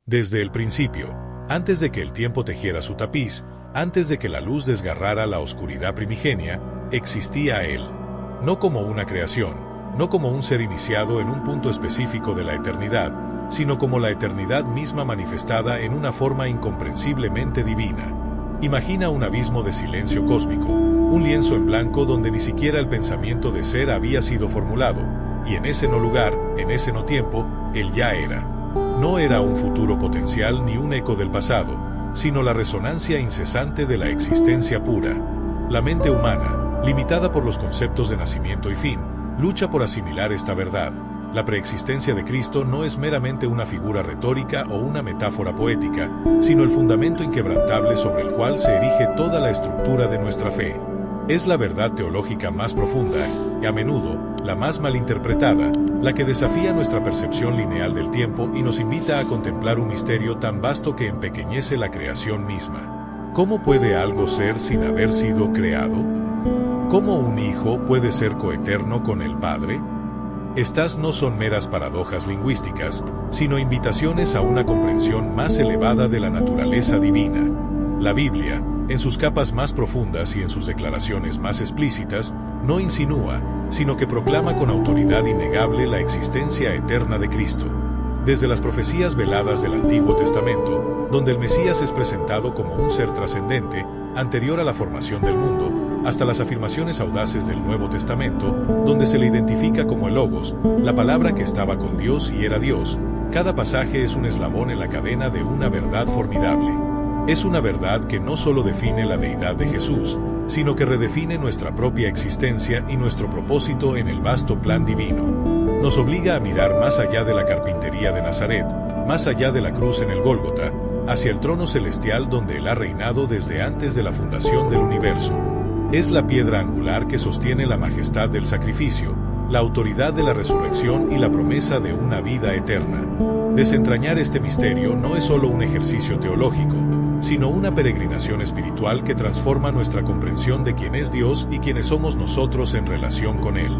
Desde el principio, antes de que el tiempo tejiera su tapiz, antes de que la luz desgarrara la oscuridad primigenia, existía Él. No como una creación, no como un ser iniciado en un punto específico de la eternidad, sino como la eternidad misma manifestada en una forma incomprensiblemente divina. Imagina un abismo de silencio cósmico, un lienzo en blanco donde ni siquiera el pensamiento de ser había sido formulado, y en ese no lugar, en ese no tiempo, Él ya era. No era un futuro potencial ni un eco del pasado, sino la resonancia incesante de la existencia pura. La mente humana, limitada por los conceptos de nacimiento y fin, lucha por asimilar esta verdad. La preexistencia de Cristo no es meramente una figura retórica o una metáfora poética, sino el fundamento inquebrantable sobre el cual se erige toda la estructura de nuestra fe. Es la verdad teológica más profunda, y a menudo, la más malinterpretada, la que desafía nuestra percepción lineal del tiempo y nos invita a contemplar un misterio tan vasto que empequeñece la creación misma. ¿Cómo puede algo ser sin haber sido creado? ¿Cómo un hijo puede ser coeterno con el Padre? Estas no son meras paradojas lingüísticas, sino invitaciones a una comprensión más elevada de la naturaleza divina. La Biblia, en sus capas más profundas y en sus declaraciones más explícitas, no insinúa, sino que proclama con autoridad innegable la existencia eterna de Cristo. Desde las profecías veladas del Antiguo Testamento, donde el Mesías es presentado como un ser trascendente, anterior a la formación del mundo, hasta las afirmaciones audaces del Nuevo Testamento, donde se le identifica como el Logos, la palabra que estaba con Dios y era Dios, cada pasaje es un eslabón en la cadena de una verdad formidable. Es una verdad que no solo define la deidad de Jesús, sino que redefine nuestra propia existencia y nuestro propósito en el vasto plan divino. Nos obliga a mirar más allá de la carpintería de Nazaret, más allá de la cruz en el Gólgota, hacia el trono celestial donde Él ha reinado desde antes de la fundación del universo. Es la piedra angular que sostiene la majestad del sacrificio, la autoridad de la resurrección y la promesa de una vida eterna. Desentrañar este misterio no es solo un ejercicio teológico, sino una peregrinación espiritual que transforma nuestra comprensión de quién es Dios y quiénes somos nosotros en relación con Él.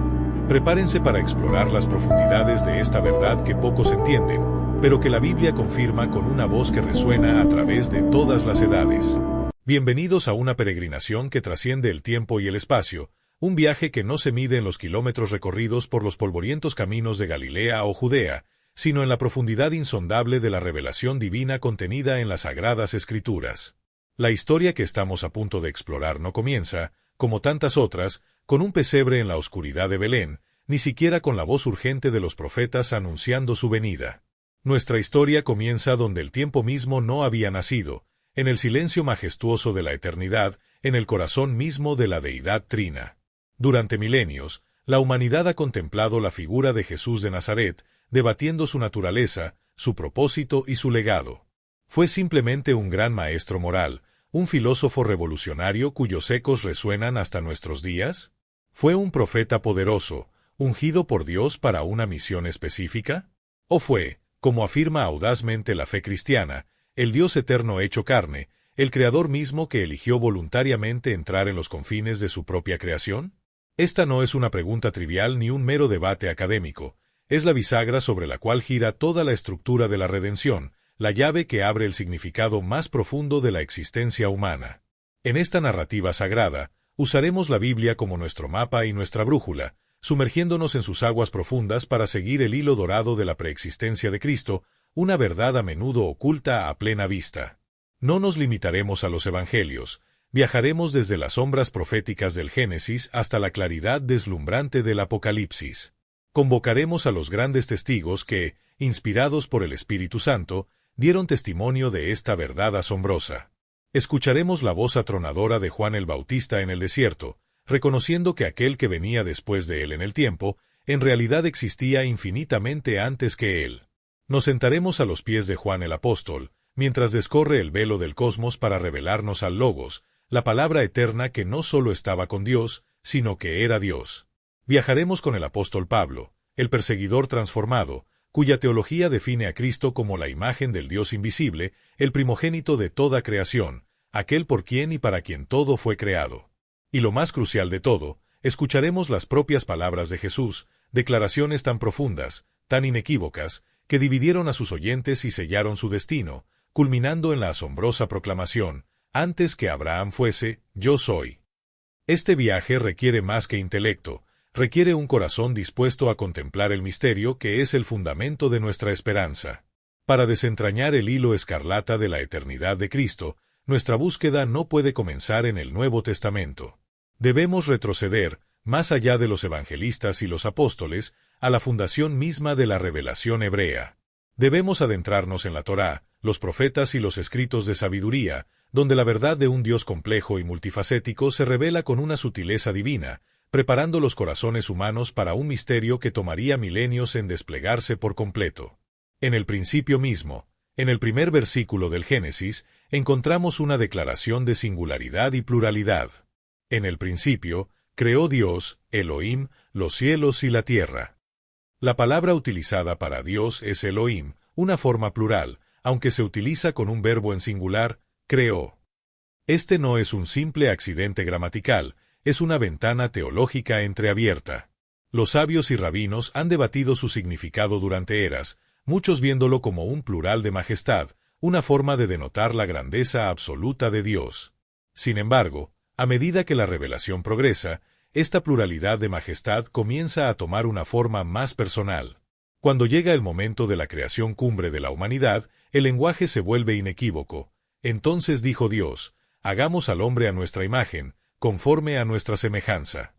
Prepárense para explorar las profundidades de esta verdad que pocos entienden, pero que la Biblia confirma con una voz que resuena a través de todas las edades. Bienvenidos a una peregrinación que trasciende el tiempo y el espacio, un viaje que no se mide en los kilómetros recorridos por los polvorientos caminos de Galilea o Judea, sino en la profundidad insondable de la revelación divina contenida en las Sagradas Escrituras. La historia que estamos a punto de explorar no comienza, como tantas otras, con un pesebre en la oscuridad de Belén, ni siquiera con la voz urgente de los profetas anunciando su venida. Nuestra historia comienza donde el tiempo mismo no había nacido, en el silencio majestuoso de la eternidad, en el corazón mismo de la deidad trina. Durante milenios, la humanidad ha contemplado la figura de Jesús de Nazaret, debatiendo su naturaleza, su propósito y su legado. Fue simplemente un gran maestro moral, un filósofo revolucionario cuyos ecos resuenan hasta nuestros días. ¿Fue un profeta poderoso, ungido por Dios para una misión específica? ¿O fue, como afirma audazmente la fe cristiana, el Dios eterno hecho carne, el Creador mismo que eligió voluntariamente entrar en los confines de su propia creación? Esta no es una pregunta trivial ni un mero debate académico, es la bisagra sobre la cual gira toda la estructura de la redención, la llave que abre el significado más profundo de la existencia humana. En esta narrativa sagrada, usaremos la Biblia como nuestro mapa y nuestra brújula, sumergiéndonos en sus aguas profundas para seguir el hilo dorado de la preexistencia de Cristo, una verdad a menudo oculta a plena vista. No nos limitaremos a los evangelios, viajaremos desde las sombras proféticas del Génesis hasta la claridad deslumbrante del Apocalipsis. Convocaremos a los grandes testigos que, inspirados por el Espíritu Santo, dieron testimonio de esta verdad asombrosa. Escucharemos la voz atronadora de Juan el Bautista en el desierto, reconociendo que aquel que venía después de él en el tiempo, en realidad existía infinitamente antes que él. Nos sentaremos a los pies de Juan el Apóstol, mientras descorre el velo del cosmos para revelarnos al Logos, la palabra eterna que no solo estaba con Dios, sino que era Dios. Viajaremos con el apóstol Pablo, el perseguidor transformado, cuya teología define a Cristo como la imagen del Dios invisible, el primogénito de toda creación, aquel por quien y para quien todo fue creado. Y lo más crucial de todo, escucharemos las propias palabras de Jesús, declaraciones tan profundas, tan inequívocas, que dividieron a sus oyentes y sellaron su destino, culminando en la asombrosa proclamación: antes que Abraham fuese, yo soy. Este viaje requiere más que intelecto, requiere un corazón dispuesto a contemplar el misterio que es el fundamento de nuestra esperanza. Para desentrañar el hilo escarlata de la eternidad de Cristo, nuestra búsqueda no puede comenzar en el Nuevo Testamento. Debemos retroceder, más allá de los evangelistas y los apóstoles, a la fundación misma de la revelación hebrea. Debemos adentrarnos en la Torá, los profetas y los escritos de sabiduría, donde la verdad de un Dios complejo y multifacético se revela con una sutileza divina, preparando los corazones humanos para un misterio que tomaría milenios en desplegarse por completo. En el principio mismo, en el primer versículo del Génesis, encontramos una declaración de singularidad y pluralidad. En el principio, creó Dios, Elohim, los cielos y la tierra. La palabra utilizada para Dios es Elohim, una forma plural, aunque se utiliza con un verbo en singular, creó. Este no es un simple accidente gramatical, es una ventana teológica entreabierta. Los sabios y rabinos han debatido su significado durante eras, muchos viéndolo como un plural de majestad, una forma de denotar la grandeza absoluta de Dios. Sin embargo, a medida que la revelación progresa, esta pluralidad de majestad comienza a tomar una forma más personal. Cuando llega el momento de la creación cumbre de la humanidad, el lenguaje se vuelve inequívoco. Entonces dijo Dios: hagamos al hombre a nuestra imagen, conforme a nuestra semejanza.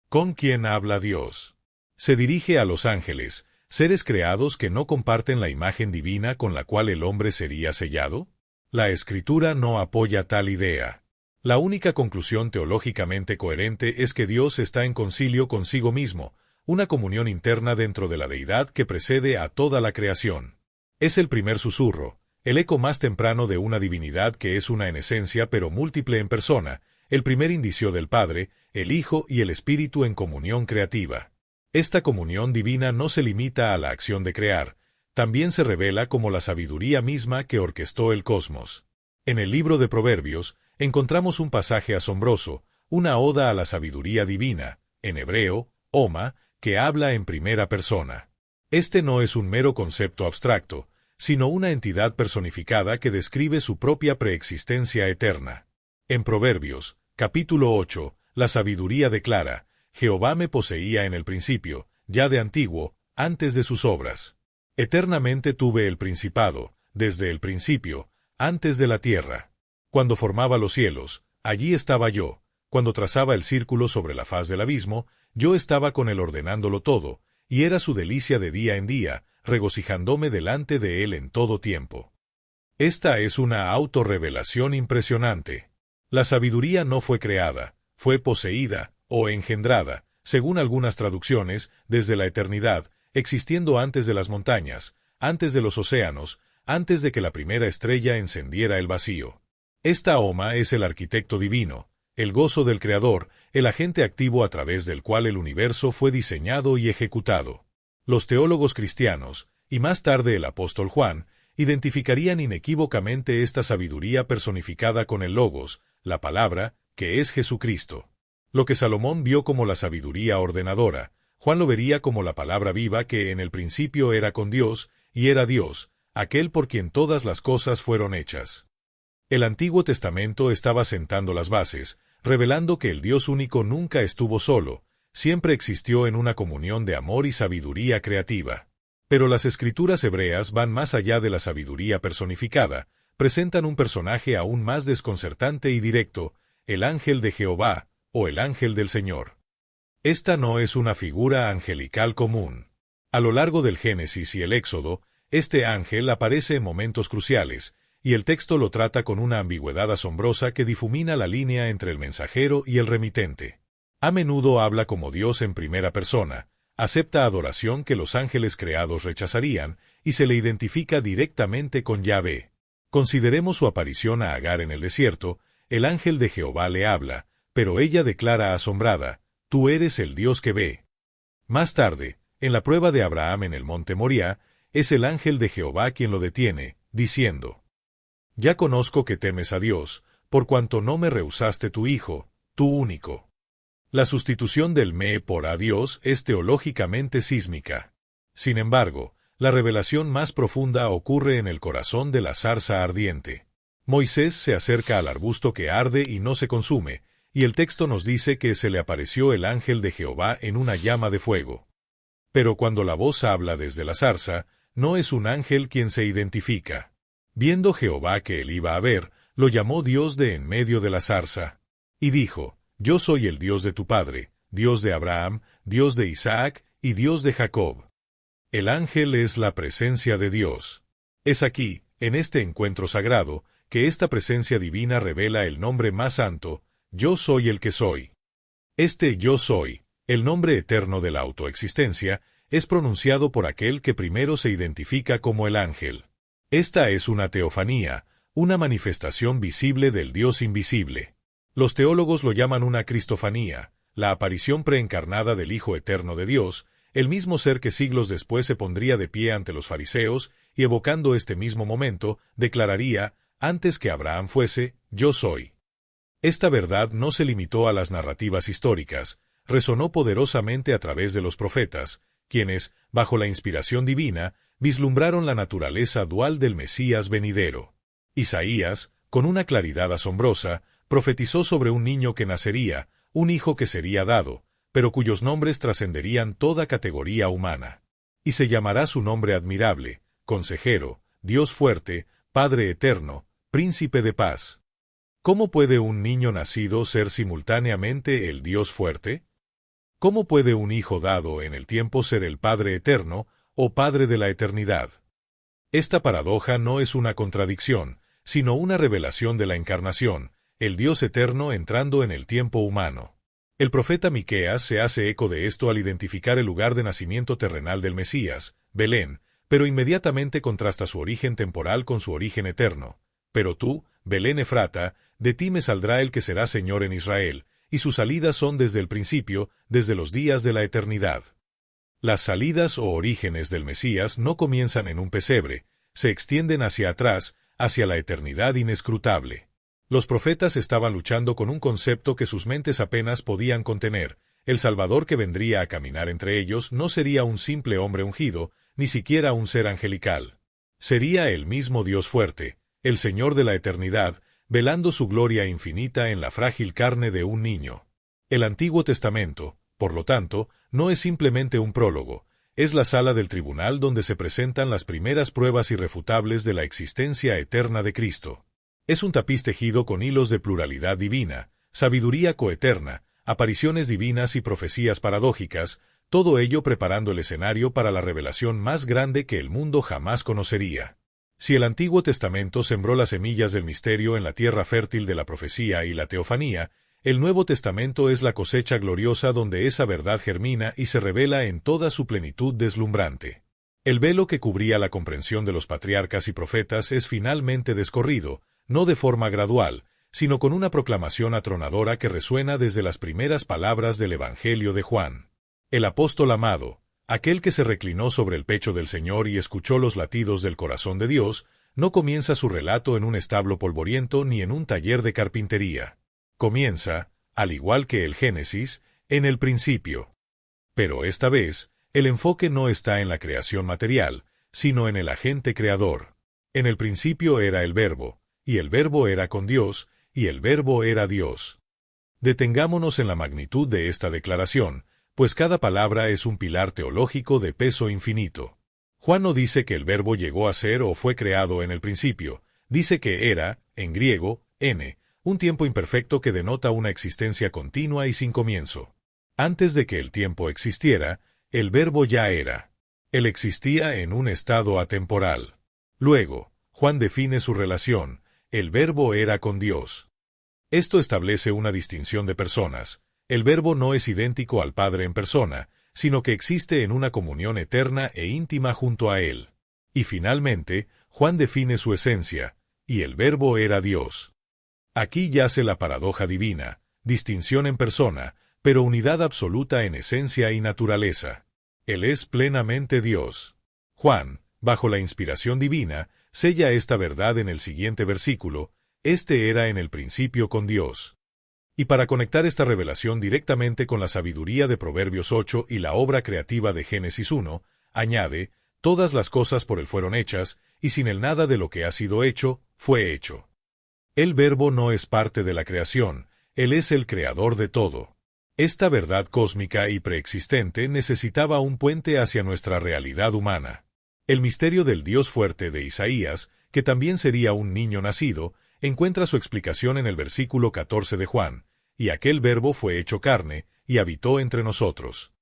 ¿Con quién habla Dios? Se dirige a los ángeles, seres creados que no comparten la imagen divina con la cual el hombre sería sellado. La Escritura no apoya tal idea. La única conclusión teológicamente coherente es que Dios está en concilio consigo mismo, una comunión interna dentro de la deidad que precede a toda la creación. Es el primer susurro, el eco más temprano de una divinidad que es una en esencia pero múltiple en persona, el primer indicio del Padre, el Hijo y el Espíritu en comunión creativa. Esta comunión divina no se limita a la acción de crear, también se revela como la sabiduría misma que orquestó el cosmos. En el libro de Proverbios, encontramos un pasaje asombroso, una oda a la sabiduría divina, en hebreo, Oma, que habla en primera persona. Este no es un mero concepto abstracto, sino una entidad personificada que describe su propia preexistencia eterna. En Proverbios, capítulo 8, la sabiduría declara: Jehová me poseía en el principio, ya de antiguo, antes de sus obras. Eternamente tuve el principado, desde el principio, antes de la tierra. Cuando formaba los cielos, allí estaba yo. Cuando trazaba el círculo sobre la faz del abismo, yo estaba con él ordenándolo todo, y era su delicia de día en día, regocijándome delante de él en todo tiempo. Esta es una autorrevelación impresionante. La sabiduría no fue creada, fue poseída, o engendrada, según algunas traducciones, desde la eternidad, existiendo antes de las montañas, antes de los océanos, antes de que la primera estrella encendiera el vacío. Esta Oma es el arquitecto divino, el gozo del Creador, el agente activo a través del cual el universo fue diseñado y ejecutado. Los teólogos cristianos, y más tarde el apóstol Juan, identificarían inequívocamente esta sabiduría personificada con el Logos, la palabra, que es Jesucristo. Lo que Salomón vio como la sabiduría ordenadora, Juan lo vería como la palabra viva que en el principio era con Dios, y era Dios, aquel por quien todas las cosas fueron hechas. El Antiguo Testamento estaba sentando las bases, revelando que el Dios único nunca estuvo solo, siempre existió en una comunión de amor y sabiduría creativa. Pero las Escrituras hebreas van más allá de la sabiduría personificada, presentan un personaje aún más desconcertante y directo, el ángel de Jehová, o el ángel del Señor. Esta no es una figura angelical común. A lo largo del Génesis y el Éxodo, este ángel aparece en momentos cruciales, y el texto lo trata con una ambigüedad asombrosa que difumina la línea entre el mensajero y el remitente. A menudo habla como Dios en primera persona, acepta adoración que los ángeles creados rechazarían, y se le identifica directamente con Yahvé. Consideremos su aparición a Agar en el desierto. El ángel de Jehová le habla, pero ella declara asombrada: «Tú eres el Dios que ve». Más tarde, en la prueba de Abraham en el monte Moriah, es el ángel de Jehová quien lo detiene, diciendo: «Ya conozco que temes a Dios, por cuanto no me rehusaste tu hijo, tu único». La sustitución del me por a Dios es teológicamente sísmica. Sin embargo, la revelación más profunda ocurre en el corazón de la zarza ardiente. Moisés se acerca al arbusto que arde y no se consume, y el texto nos dice que se le apareció el ángel de Jehová en una llama de fuego. Pero cuando la voz habla desde la zarza, no es un ángel quien se identifica. Viendo Jehová que él iba a ver, lo llamó Dios de en medio de la zarza. Y dijo: Yo soy el Dios de tu padre, Dios de Abraham, Dios de Isaac y Dios de Jacob. El ángel es la presencia de Dios. Es aquí, en este encuentro sagrado, que esta presencia divina revela el nombre más santo: Yo soy el que soy. Este Yo soy, el nombre eterno de la autoexistencia, es pronunciado por aquel que primero se identifica como el ángel. Esta es una teofanía, una manifestación visible del Dios invisible. Los teólogos lo llaman una cristofanía, la aparición preencarnada del Hijo eterno de Dios, el mismo ser que siglos después se pondría de pie ante los fariseos y, evocando este mismo momento, declararía: antes que Abraham fuese, yo soy. Esta verdad no se limitó a las narrativas históricas, resonó poderosamente a través de los profetas, quienes, bajo la inspiración divina, vislumbraron la naturaleza dual del Mesías venidero. Isaías, con una claridad asombrosa, profetizó sobre un niño que nacería, un hijo que sería dado, pero cuyos nombres trascenderían toda categoría humana. Y se llamará su nombre admirable, Consejero, Dios fuerte, Padre eterno, Príncipe de paz. ¿Cómo puede un niño nacido ser simultáneamente el Dios fuerte? ¿Cómo puede un hijo dado en el tiempo ser el Padre eterno, o Padre de la eternidad? Esta paradoja no es una contradicción, sino una revelación de la encarnación, el Dios eterno entrando en el tiempo humano. El profeta Miqueas se hace eco de esto al identificar el lugar de nacimiento terrenal del Mesías, Belén, pero inmediatamente contrasta su origen temporal con su origen eterno. Pero tú, Belén Efrata, de ti me saldrá el que será Señor en Israel, y sus salidas son desde el principio, desde los días de la eternidad. Las salidas o orígenes del Mesías no comienzan en un pesebre, se extienden hacia atrás, hacia la eternidad inescrutable. Los profetas estaban luchando con un concepto que sus mentes apenas podían contener: el Salvador que vendría a caminar entre ellos no sería un simple hombre ungido, ni siquiera un ser angelical. Sería el mismo Dios fuerte, el Señor de la eternidad, velando su gloria infinita en la frágil carne de un niño. El Antiguo Testamento, por lo tanto, no es simplemente un prólogo, es la sala del tribunal donde se presentan las primeras pruebas irrefutables de la existencia eterna de Cristo. Es un tapiz tejido con hilos de pluralidad divina, sabiduría coeterna, apariciones divinas y profecías paradójicas, todo ello preparando el escenario para la revelación más grande que el mundo jamás conocería. Si el Antiguo Testamento sembró las semillas del misterio en la tierra fértil de la profecía y la teofanía, el Nuevo Testamento es la cosecha gloriosa donde esa verdad germina y se revela en toda su plenitud deslumbrante. El velo que cubría la comprensión de los patriarcas y profetas es finalmente descorrido, no de forma gradual, sino con una proclamación atronadora que resuena desde las primeras palabras del Evangelio de Juan. El apóstol amado, aquel que se reclinó sobre el pecho del Señor y escuchó los latidos del corazón de Dios, no comienza su relato en un establo polvoriento ni en un taller de carpintería. Comienza, al igual que el Génesis, en el principio. Pero esta vez, el enfoque no está en la creación material, sino en el agente creador. En el principio era el Verbo, y el Verbo era con Dios, y el Verbo era Dios. Detengámonos en la magnitud de esta declaración, pues cada palabra es un pilar teológico de peso infinito. Juan no dice que el Verbo llegó a ser o fue creado en el principio, dice que era, en griego, un tiempo imperfecto que denota una existencia continua y sin comienzo. Antes de que el tiempo existiera, el Verbo ya era. Él existía en un estado atemporal. Luego, Juan define su relación: el Verbo era con Dios. Esto establece una distinción de personas. El Verbo no es idéntico al Padre en persona, sino que existe en una comunión eterna e íntima junto a Él. Y finalmente, Juan define su esencia: y el Verbo era Dios. Aquí yace la paradoja divina, distinción en persona, pero unidad absoluta en esencia y naturaleza. Él es plenamente Dios. Juan, bajo la inspiración divina, sella esta verdad en el siguiente versículo: este era en el principio con Dios. Y para conectar esta revelación directamente con la sabiduría de Proverbios 8 y la obra creativa de Génesis 1, añade: Todas las cosas por él fueron hechas, y sin él nada de lo que ha sido hecho, fue hecho. El Verbo no es parte de la creación, él es el creador de todo. Esta verdad cósmica y preexistente necesitaba un puente hacia nuestra realidad humana. El misterio del Dios fuerte de Isaías, que también sería un niño nacido, encuentra su explicación en el versículo 14 de Juan, y aquel Verbo fue hecho carne, y habitó entre nosotros.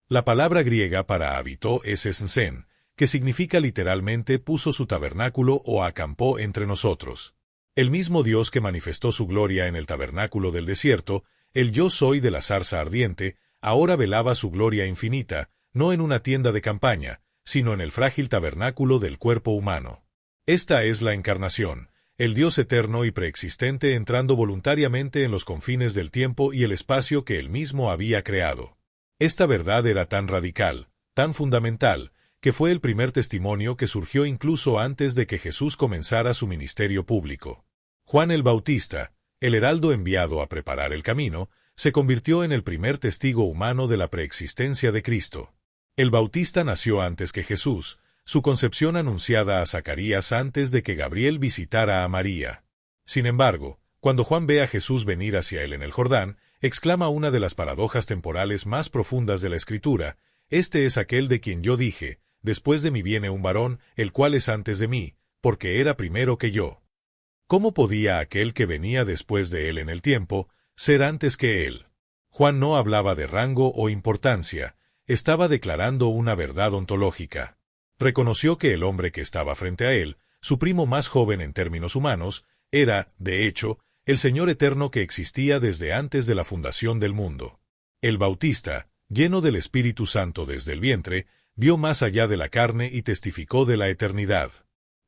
La palabra griega para habitó es esnsen, que significa literalmente puso su tabernáculo o acampó entre nosotros. El mismo Dios que manifestó su gloria en el tabernáculo del desierto, el yo soy de la zarza ardiente, ahora velaba su gloria infinita, no en una tienda de campaña, sino en el frágil tabernáculo del cuerpo humano. Esta es la encarnación, el Dios eterno y preexistente entrando voluntariamente en los confines del tiempo y el espacio que él mismo había creado. Esta verdad era tan radical, tan fundamental, que fue el primer testimonio que surgió incluso antes de que Jesús comenzara su ministerio público. Juan el Bautista, el heraldo enviado a preparar el camino, se convirtió en el primer testigo humano de la preexistencia de Cristo. El Bautista nació antes que Jesús, su concepción anunciada a Zacarías antes de que Gabriel visitara a María. Sin embargo, cuando Juan ve a Jesús venir hacia él en el Jordán, exclama una de las paradojas temporales más profundas de la Escritura: «Este es aquel de quien yo dije, después de mí viene un varón, el cual es antes de mí, porque era primero que yo». ¿Cómo podía aquel que venía después de él en el tiempo ser antes que él? Juan no hablaba de rango o importancia, estaba declarando una verdad ontológica. Reconoció que el hombre que estaba frente a él, su primo más joven en términos humanos, era, de hecho, el Señor eterno que existía desde antes de la fundación del mundo. El Bautista, lleno del Espíritu Santo desde el vientre, vio más allá de la carne y testificó de la eternidad.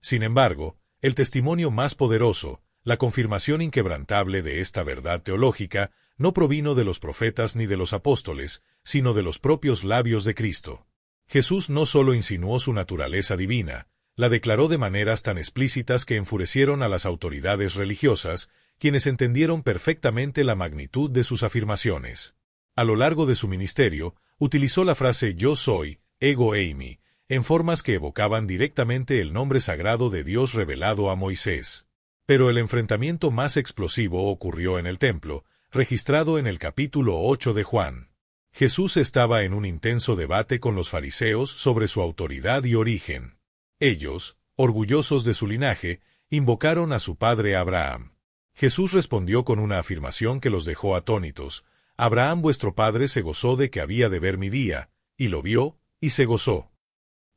Sin embargo, el testimonio más poderoso, la confirmación inquebrantable de esta verdad teológica, no provino de los profetas ni de los apóstoles, sino de los propios labios de Cristo. Jesús no solo insinuó su naturaleza divina, la declaró de maneras tan explícitas que enfurecieron a las autoridades religiosas, quienes entendieron perfectamente la magnitud de sus afirmaciones. A lo largo de su ministerio, utilizó la frase «yo soy», ego eimi, en formas que evocaban directamente el nombre sagrado de Dios revelado a Moisés. Pero el enfrentamiento más explosivo ocurrió en el templo, registrado en el capítulo 8 de Juan. Jesús estaba en un intenso debate con los fariseos sobre su autoridad y origen. Ellos, orgullosos de su linaje, invocaron a su padre Abraham. Jesús respondió con una afirmación que los dejó atónitos: «Abraham vuestro padre se gozó de que había de ver mi día, y lo vio, y se gozó».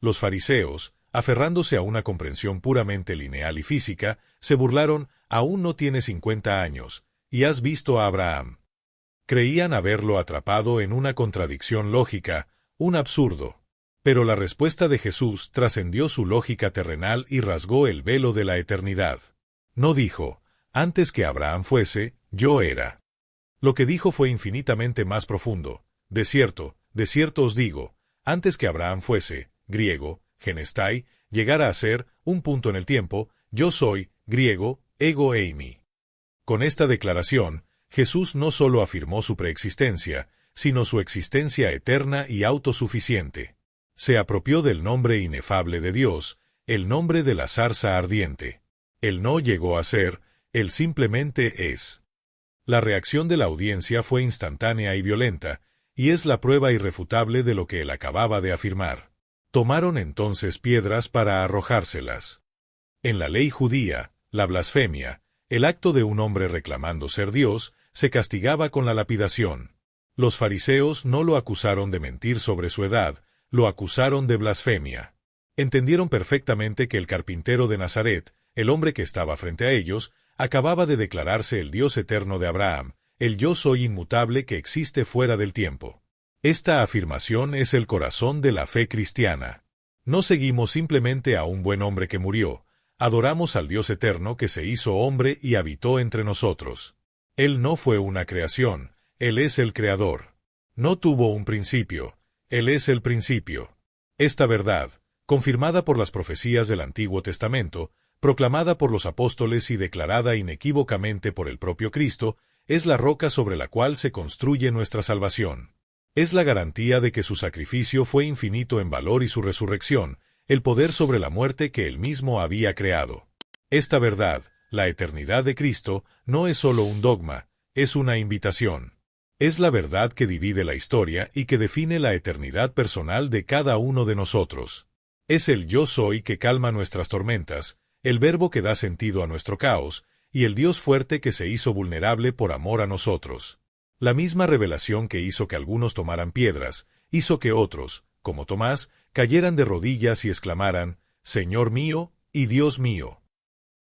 Los fariseos, aferrándose a una comprensión puramente lineal y física, se burlaron: «Aún no tiene 50 años, y has visto a Abraham». Creían haberlo atrapado en una contradicción lógica, un absurdo. Pero la respuesta de Jesús trascendió su lógica terrenal y rasgó el velo de la eternidad. No dijo: «Antes que Abraham fuese, yo era». Lo que dijo fue infinitamente más profundo. De cierto os digo, antes que Abraham fuese, griego, genestai, llegara a ser, un punto en el tiempo, yo soy, griego, ego eimi. Con esta declaración, Jesús no solo afirmó su preexistencia, sino su existencia eterna y autosuficiente. Se apropió del nombre inefable de Dios, el nombre de la zarza ardiente. Él no llegó a ser, él simplemente es. La reacción de la audiencia fue instantánea y violenta, y es la prueba irrefutable de lo que él acababa de afirmar. Tomaron entonces piedras para arrojárselas. En la ley judía, la blasfemia, el acto de un hombre reclamando ser Dios, se castigaba con la lapidación. Los fariseos no lo acusaron de mentir sobre su edad, lo acusaron de blasfemia. Entendieron perfectamente que el carpintero de Nazaret, el hombre que estaba frente a ellos, acababa de declararse el Dios eterno de Abraham, el yo soy inmutable que existe fuera del tiempo. Esta afirmación es el corazón de la fe cristiana. No seguimos simplemente a un buen hombre que murió, adoramos al Dios eterno que se hizo hombre y habitó entre nosotros. Él no fue una creación, Él es el Creador. No tuvo un principio, Él es el principio. Esta verdad, confirmada por las profecías del Antiguo Testamento, proclamada por los apóstoles y declarada inequívocamente por el propio Cristo, es la roca sobre la cual se construye nuestra salvación. Es la garantía de que su sacrificio fue infinito en valor y su resurrección, el poder sobre la muerte que él mismo había creado. Esta verdad, la eternidad de Cristo, no es solo un dogma, es una invitación. Es la verdad que divide la historia y que define la eternidad personal de cada uno de nosotros. Es el yo soy que calma nuestras tormentas, el verbo que da sentido a nuestro caos, y el Dios fuerte que se hizo vulnerable por amor a nosotros. La misma revelación que hizo que algunos tomaran piedras, hizo que otros, como Tomás, cayeran de rodillas y exclamaran, «Señor mío y Dios mío».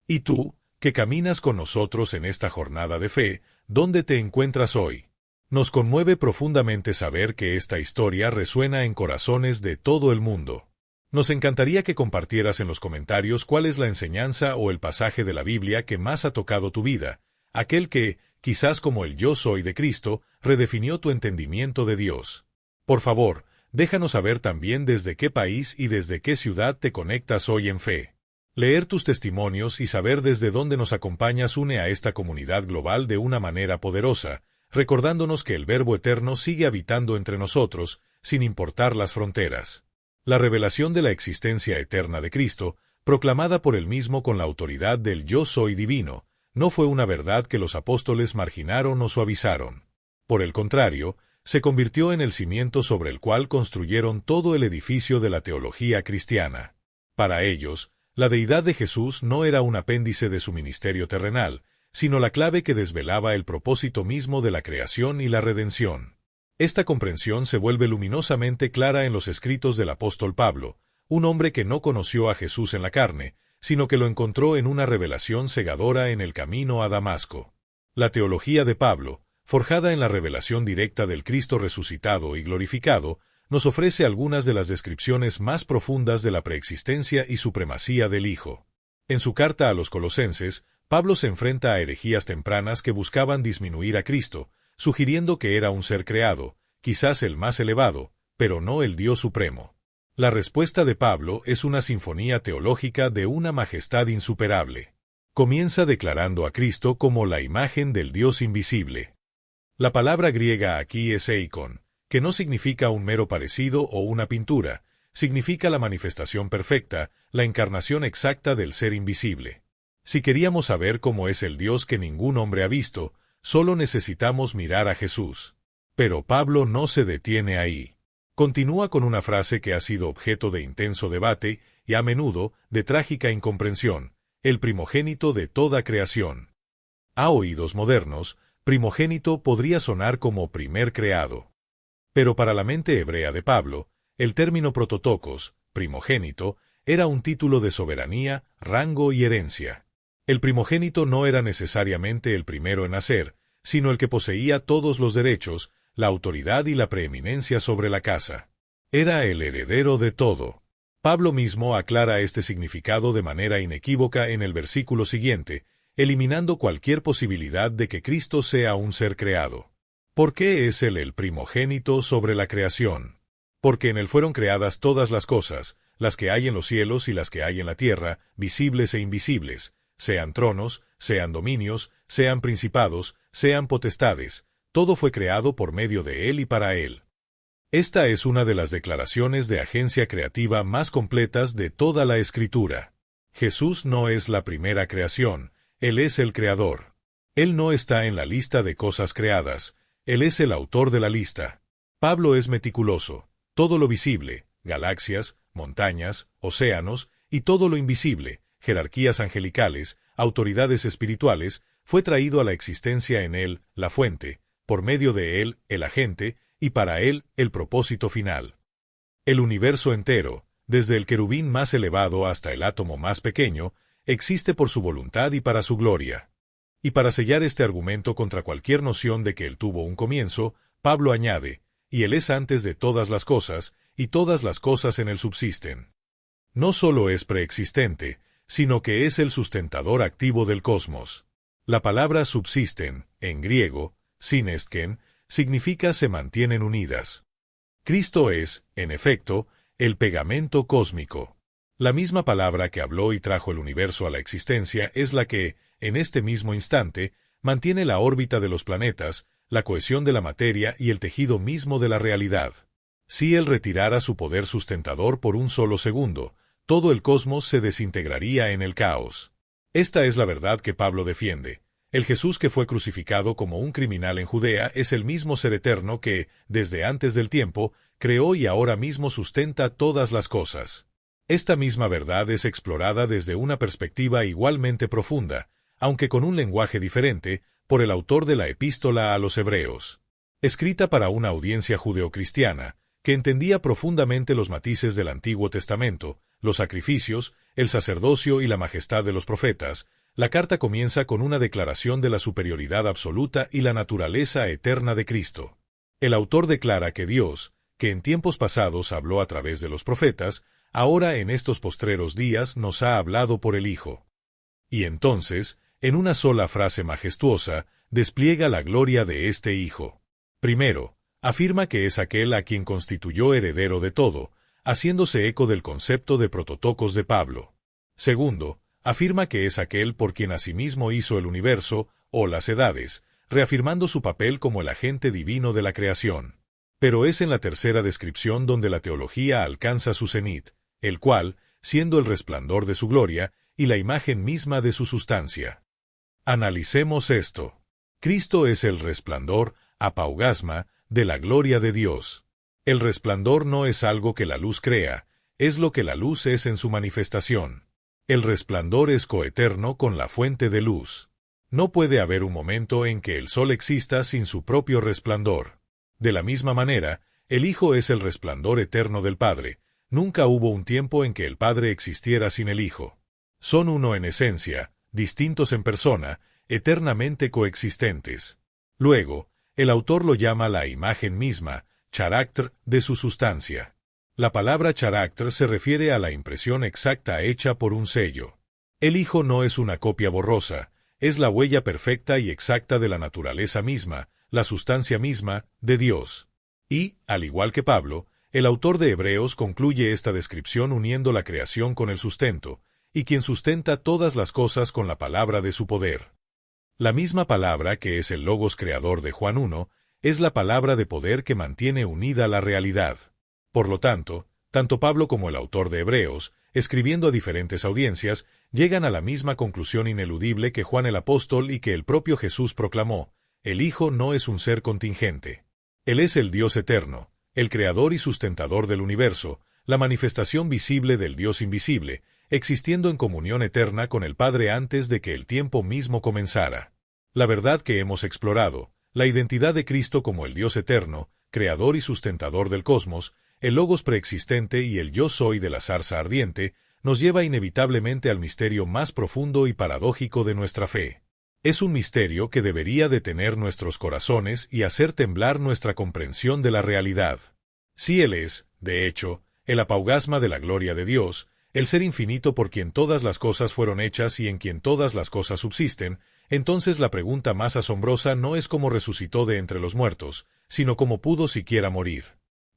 Y tú, que caminas con nosotros en esta jornada de fe, ¿dónde te encuentras hoy? Nos conmueve profundamente saber que esta historia resuena en corazones de todo el mundo. Nos encantaría que compartieras en los comentarios cuál es la enseñanza o el pasaje de la Biblia que más ha tocado tu vida, aquel que, quizás como el yo soy de Cristo, redefinió tu entendimiento de Dios. Por favor, déjanos saber también desde qué país y desde qué ciudad te conectas hoy en fe. Leer tus testimonios y saber desde dónde nos acompañas une a esta comunidad global de una manera poderosa, recordándonos que el Verbo Eterno sigue habitando entre nosotros, sin importar las fronteras. La revelación de la existencia eterna de Cristo, proclamada por él mismo con la autoridad del Yo Soy divino, no fue una verdad que los apóstoles marginaron o suavizaron. Por el contrario, se convirtió en el cimiento sobre el cual construyeron todo el edificio de la teología cristiana. Para ellos, la deidad de Jesús no era un apéndice de su ministerio terrenal, sino la clave que desvelaba el propósito mismo de la creación y la redención. Esta comprensión se vuelve luminosamente clara en los escritos del apóstol Pablo, un hombre que no conoció a Jesús en la carne, sino que lo encontró en una revelación cegadora en el camino a Damasco. La teología de Pablo, forjada en la revelación directa del Cristo resucitado y glorificado, nos ofrece algunas de las descripciones más profundas de la preexistencia y supremacía del Hijo. En su carta a los Colosenses, Pablo se enfrenta a herejías tempranas que buscaban disminuir a Cristo, sugiriendo que era un ser creado, quizás el más elevado, pero no el Dios supremo. La respuesta de Pablo es una sinfonía teológica de una majestad insuperable. Comienza declarando a Cristo como la imagen del Dios invisible. La palabra griega aquí es eikon, que no significa un mero parecido o una pintura, significa la manifestación perfecta, la encarnación exacta del ser invisible. Si queríamos saber cómo es el Dios que ningún hombre ha visto, solo necesitamos mirar a Jesús. Pero Pablo no se detiene ahí. Continúa con una frase que ha sido objeto de intenso debate y a menudo de trágica incomprensión: el primogénito de toda creación. A oídos modernos, primogénito podría sonar como primer creado. Pero para la mente hebrea de Pablo, el término prototokos, primogénito, era un título de soberanía, rango y herencia. El primogénito no era necesariamente el primero en nacer, sino el que poseía todos los derechos, la autoridad y la preeminencia sobre la casa. Era el heredero de todo. Pablo mismo aclara este significado de manera inequívoca en el versículo siguiente, eliminando cualquier posibilidad de que Cristo sea un ser creado. ¿Por qué es él el primogénito sobre la creación? Porque en él fueron creadas todas las cosas, las que hay en los cielos y las que hay en la tierra, visibles e invisibles, sean tronos, sean dominios, sean principados, sean potestades, todo fue creado por medio de él y para él. Esta es una de las declaraciones de agencia creativa más completas de toda la Escritura. Jesús no es la primera creación, Él es el Creador. Él no está en la lista de cosas creadas, Él es el autor de la lista. Pablo es meticuloso. Todo lo visible, galaxias, montañas, océanos, y todo lo invisible, jerarquías angelicales, autoridades espirituales, fue traído a la existencia en Él, la fuente, por medio de Él, el agente, y para Él, el propósito final. El universo entero, desde el querubín más elevado hasta el átomo más pequeño, existe por su voluntad y para su gloria. Y para sellar este argumento contra cualquier noción de que Él tuvo un comienzo, Pablo añade, y Él es antes de todas las cosas, y todas las cosas en Él subsisten. No solo es preexistente, sino que es el sustentador activo del cosmos. La palabra subsisten, en griego, synestken, significa se mantienen unidas. Cristo es, en efecto, el pegamento cósmico. La misma palabra que habló y trajo el universo a la existencia es la que, en este mismo instante, mantiene la órbita de los planetas, la cohesión de la materia y el tejido mismo de la realidad. Si Él retirara su poder sustentador por un solo segundo, todo el cosmos se desintegraría en el caos. Esta es la verdad que Pablo defiende. El Jesús que fue crucificado como un criminal en Judea es el mismo ser eterno que, desde antes del tiempo, creó y ahora mismo sustenta todas las cosas. Esta misma verdad es explorada desde una perspectiva igualmente profunda, aunque con un lenguaje diferente, por el autor de la Epístola a los Hebreos. Escrita para una audiencia judeocristiana, que entendía profundamente los matices del Antiguo Testamento, los sacrificios, el sacerdocio y la majestad de los profetas, la carta comienza con una declaración de la superioridad absoluta y la naturaleza eterna de Cristo. El autor declara que Dios, que en tiempos pasados habló a través de los profetas, ahora en estos postreros días nos ha hablado por el Hijo. Y entonces, en una sola frase majestuosa, despliega la gloria de este Hijo. Primero, afirma que es aquel a quien constituyó heredero de todo, haciéndose eco del concepto de prototocos de Pablo. Segundo, afirma que es aquel por quien asimismo hizo el universo, o las edades, reafirmando su papel como el agente divino de la creación. Pero es en la tercera descripción donde la teología alcanza su cenit, el cual, siendo el resplandor de su gloria, y la imagen misma de su sustancia. Analicemos esto. Cristo es el resplandor, apaugasma, de la gloria de Dios. El resplandor no es algo que la luz crea, es lo que la luz es en su manifestación. El resplandor es coeterno con la fuente de luz. No puede haber un momento en que el sol exista sin su propio resplandor. De la misma manera, el Hijo es el resplandor eterno del Padre. Nunca hubo un tiempo en que el Padre existiera sin el Hijo. Son uno en esencia, distintos en persona, eternamente coexistentes. Luego, el autor lo llama la imagen misma, carácter, de su sustancia. La palabra carácter se refiere a la impresión exacta hecha por un sello. El Hijo no es una copia borrosa, es la huella perfecta y exacta de la naturaleza misma, la sustancia misma, de Dios. Y, al igual que Pablo, el autor de Hebreos concluye esta descripción uniendo la creación con el sustento, y quien sustenta todas las cosas con la palabra de su poder. La misma palabra que es el Logos creador de Juan 1, es la palabra de poder que mantiene unida la realidad. Por lo tanto, tanto Pablo como el autor de Hebreos, escribiendo a diferentes audiencias, llegan a la misma conclusión ineludible que Juan el apóstol y que el propio Jesús proclamó: el Hijo no es un ser contingente. Él es el Dios eterno, el creador y sustentador del universo, la manifestación visible del Dios invisible, existiendo en comunión eterna con el Padre antes de que el tiempo mismo comenzara. La verdad que hemos explorado, la identidad de Cristo como el Dios eterno, creador y sustentador del cosmos, el Logos preexistente y el Yo Soy de la zarza ardiente, nos lleva inevitablemente al misterio más profundo y paradójico de nuestra fe. Es un misterio que debería detener nuestros corazones y hacer temblar nuestra comprensión de la realidad. Si Él es, de hecho, el apaugasma de la gloria de Dios, el ser infinito por quien todas las cosas fueron hechas y en quien todas las cosas subsisten, entonces la pregunta más asombrosa no es cómo resucitó de entre los muertos, sino cómo pudo siquiera morir.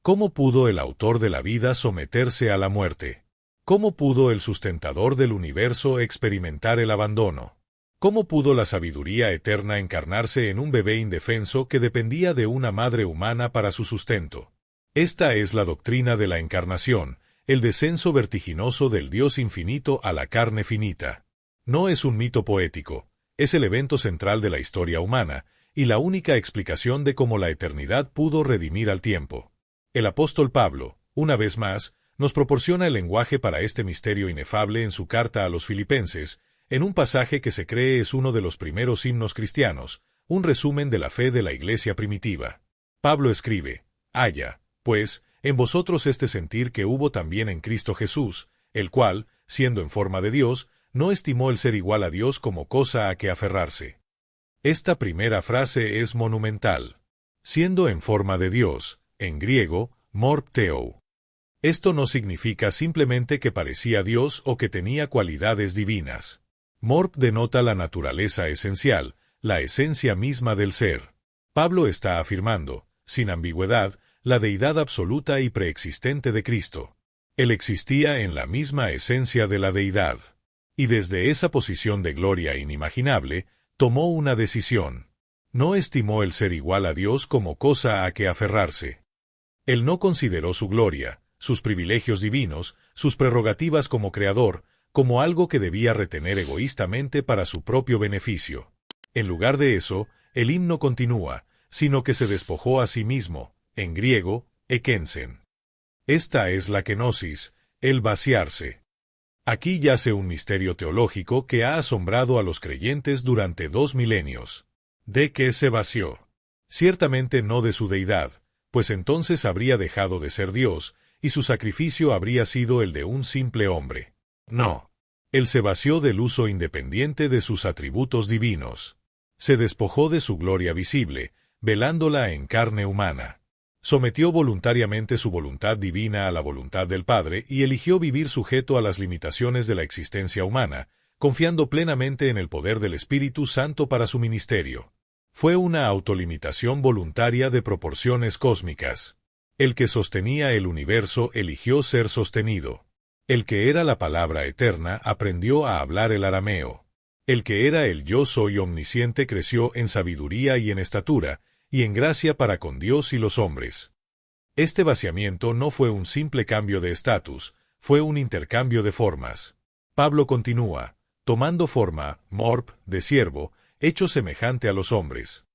¿Cómo pudo el autor de la vida someterse a la muerte? ¿Cómo pudo el sustentador del universo experimentar el abandono? ¿Cómo pudo la sabiduría eterna encarnarse en un bebé indefenso que dependía de una madre humana para su sustento? Esta es la doctrina de la encarnación, el descenso vertiginoso del Dios infinito a la carne finita. No es un mito poético, es el evento central de la historia humana, y la única explicación de cómo la eternidad pudo redimir al tiempo. El apóstol Pablo, una vez más, nos proporciona el lenguaje para este misterio inefable en su carta a los Filipenses, en un pasaje que se cree es uno de los primeros himnos cristianos, un resumen de la fe de la iglesia primitiva. Pablo escribe: haya, pues, en vosotros este sentir que hubo también en Cristo Jesús, el cual, siendo en forma de Dios, no estimó el ser igual a Dios como cosa a que aferrarse. Esta primera frase es monumental. Siendo en forma de Dios, en griego, morpteo. Esto no significa simplemente que parecía Dios o que tenía cualidades divinas. Morp denota la naturaleza esencial, la esencia misma del ser. Pablo está afirmando, sin ambigüedad, la deidad absoluta y preexistente de Cristo. Él existía en la misma esencia de la deidad. Y desde esa posición de gloria inimaginable, tomó una decisión. No estimó el ser igual a Dios como cosa a que aferrarse. Él no consideró su gloria, sus privilegios divinos, sus prerrogativas como creador, como algo que debía retener egoístamente para su propio beneficio. En lugar de eso, el himno continúa, sino que se despojó a sí mismo, en griego, ekensen. Esta es la kenosis, el vaciarse. Aquí yace un misterio teológico que ha asombrado a los creyentes durante 2 milenios. ¿De qué se vació? Ciertamente no de su deidad, pues entonces habría dejado de ser Dios, y su sacrificio habría sido el de un simple hombre. No. Él se vació del uso independiente de sus atributos divinos. Se despojó de su gloria visible, velándola en carne humana. Sometió voluntariamente su voluntad divina a la voluntad del Padre y eligió vivir sujeto a las limitaciones de la existencia humana, confiando plenamente en el poder del Espíritu Santo para su ministerio. Fue una autolimitación voluntaria de proporciones cósmicas. El que sostenía el universo eligió ser sostenido. El que era la palabra eterna aprendió a hablar el arameo. El que era el yo soy omnisciente creció en sabiduría y en estatura, y en gracia para con Dios y los hombres. Este vaciamiento no fue un simple cambio de estatus, fue un intercambio de formas. Pablo continúa, tomando forma, morp, de siervo, hecho semejante a los hombres.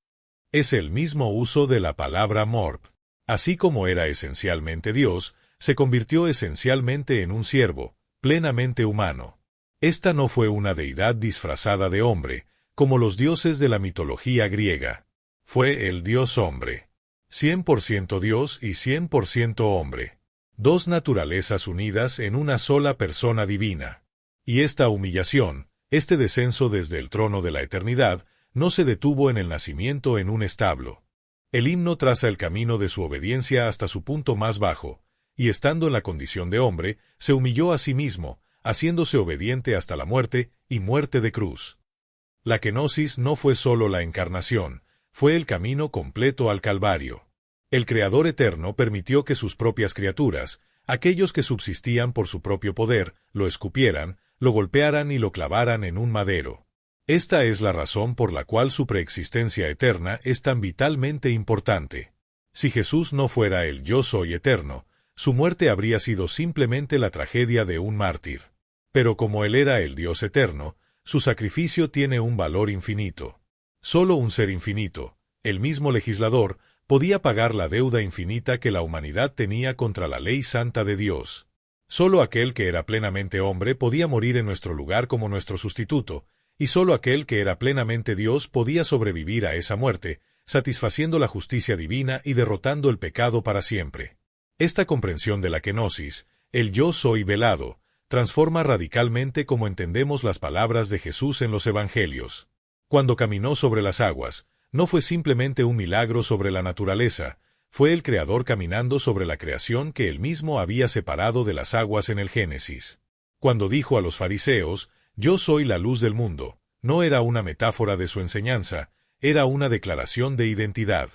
Es el mismo uso de la palabra morp. Así como era esencialmente Dios, se convirtió esencialmente en un siervo, plenamente humano. Esta no fue una deidad disfrazada de hombre, como los dioses de la mitología griega. Fue el Dios hombre. 100% Dios y 100% hombre. 2 naturalezas unidas en una sola persona divina. Y esta humillación, este descenso desde el trono de la eternidad, no se detuvo en el nacimiento en un establo. El himno traza el camino de su obediencia hasta su punto más bajo, y estando en la condición de hombre, se humilló a sí mismo, haciéndose obediente hasta la muerte, y muerte de cruz. La kenosis no fue sólo la encarnación, fue el camino completo al Calvario. El Creador eterno permitió que sus propias criaturas, aquellos que subsistían por su propio poder, lo escupieran, lo golpearan y lo clavaran en un madero. Esta es la razón por la cual su preexistencia eterna es tan vitalmente importante. Si Jesús no fuera el Yo Soy eterno, su muerte habría sido simplemente la tragedia de un mártir. Pero como Él era el Dios eterno, su sacrificio tiene un valor infinito. Solo un ser infinito, el mismo legislador, podía pagar la deuda infinita que la humanidad tenía contra la ley santa de Dios. Solo aquel que era plenamente hombre podía morir en nuestro lugar como nuestro sustituto, y solo aquel que era plenamente Dios podía sobrevivir a esa muerte, satisfaciendo la justicia divina y derrotando el pecado para siempre. Esta comprensión de la kenosis, el yo soy velado, transforma radicalmente cómo entendemos las palabras de Jesús en los Evangelios. Cuando caminó sobre las aguas, no fue simplemente un milagro sobre la naturaleza, fue el Creador caminando sobre la creación que Él mismo había separado de las aguas en el Génesis. Cuando dijo a los fariseos, «Yo soy la luz del mundo», no era una metáfora de su enseñanza, era una declaración de identidad.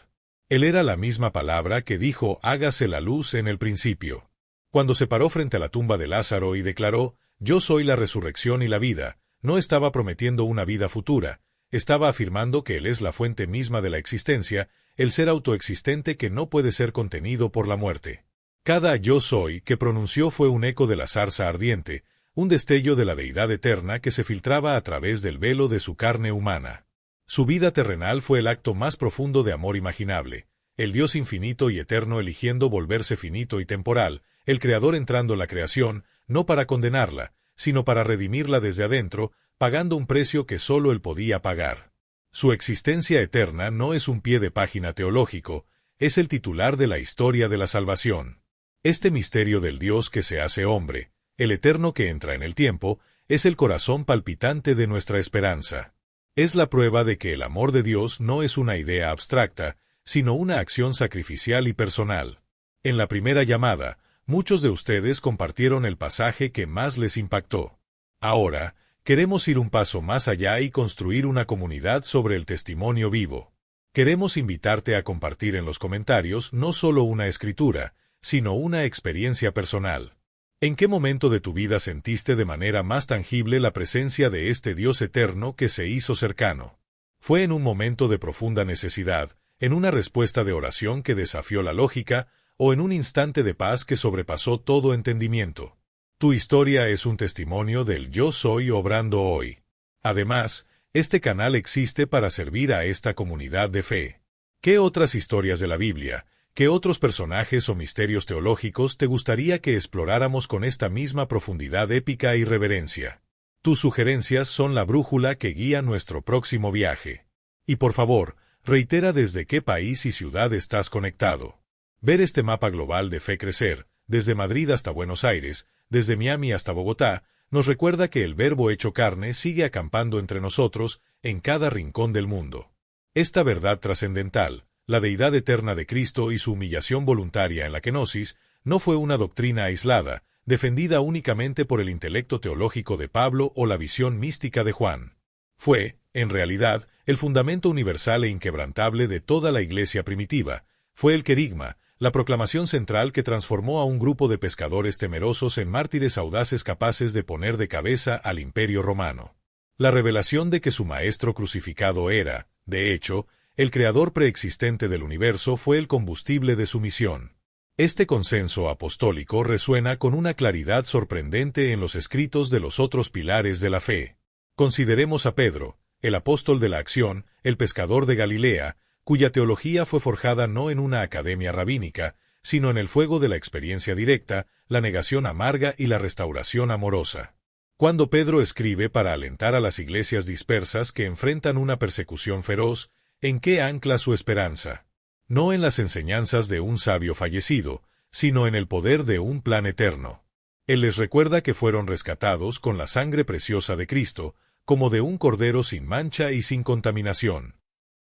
Él era la misma palabra que dijo «hágase la luz» en el principio. Cuando se paró frente a la tumba de Lázaro y declaró «Yo soy la resurrección y la vida», no estaba prometiendo una vida futura, estaba afirmando que Él es la fuente misma de la existencia, el ser autoexistente que no puede ser contenido por la muerte. Cada «yo soy» que pronunció fue un eco de la zarza ardiente, un destello de la deidad eterna que se filtraba a través del velo de su carne humana. Su vida terrenal fue el acto más profundo de amor imaginable, el Dios infinito y eterno eligiendo volverse finito y temporal, el Creador entrando en la creación, no para condenarla, sino para redimirla desde adentro, pagando un precio que sólo Él podía pagar. Su existencia eterna no es un pie de página teológico, es el titular de la historia de la salvación. Este misterio del Dios que se hace hombre, el eterno que entra en el tiempo, es el corazón palpitante de nuestra esperanza. Es la prueba de que el amor de Dios no es una idea abstracta, sino una acción sacrificial y personal. En la primera llamada, muchos de ustedes compartieron el pasaje que más les impactó. Ahora, queremos ir un paso más allá y construir una comunidad sobre el testimonio vivo. Queremos invitarte a compartir en los comentarios no solo una escritura, sino una experiencia personal. ¿En qué momento de tu vida sentiste de manera más tangible la presencia de este Dios eterno que se hizo cercano? ¿Fue en un momento de profunda necesidad, en una respuesta de oración que desafió la lógica, o en un instante de paz que sobrepasó todo entendimiento. Tu historia es un testimonio del Yo Soy obrando hoy. Además, este canal existe para servir a esta comunidad de fe. ¿Qué otras historias de la Biblia, qué otros personajes o misterios teológicos te gustaría que exploráramos con esta misma profundidad épica y reverencia? Tus sugerencias son la brújula que guía nuestro próximo viaje. Y por favor, reitera desde qué país y ciudad estás conectado. Ver este mapa global de fe crecer, desde Madrid hasta Buenos Aires, desde Miami hasta Bogotá, nos recuerda que el Verbo hecho carne sigue acampando entre nosotros en cada rincón del mundo. Esta verdad trascendental, la deidad eterna de Cristo y su humillación voluntaria en la kenosis, no fue una doctrina aislada, defendida únicamente por el intelecto teológico de Pablo o la visión mística de Juan. Fue, en realidad, el fundamento universal e inquebrantable de toda la Iglesia primitiva. Fue el querigma, la proclamación central que transformó a un grupo de pescadores temerosos en mártires audaces capaces de poner de cabeza al Imperio Romano. La revelación de que su Maestro crucificado era, de hecho, el Creador preexistente del universo fue el combustible de su misión. Este consenso apostólico resuena con una claridad sorprendente en los escritos de los otros pilares de la fe. Consideremos a Pedro, el apóstol de la acción, el pescador de Galilea, cuya teología fue forjada no en una academia rabínica, sino en el fuego de la experiencia directa, la negación amarga y la restauración amorosa. Cuando Pedro escribe para alentar a las iglesias dispersas que enfrentan una persecución feroz, ¿en qué ancla su esperanza? No en las enseñanzas de un sabio fallecido, sino en el poder de un plan eterno. Él les recuerda que fueron rescatados con la sangre preciosa de Cristo, como de un cordero sin mancha y sin contaminación.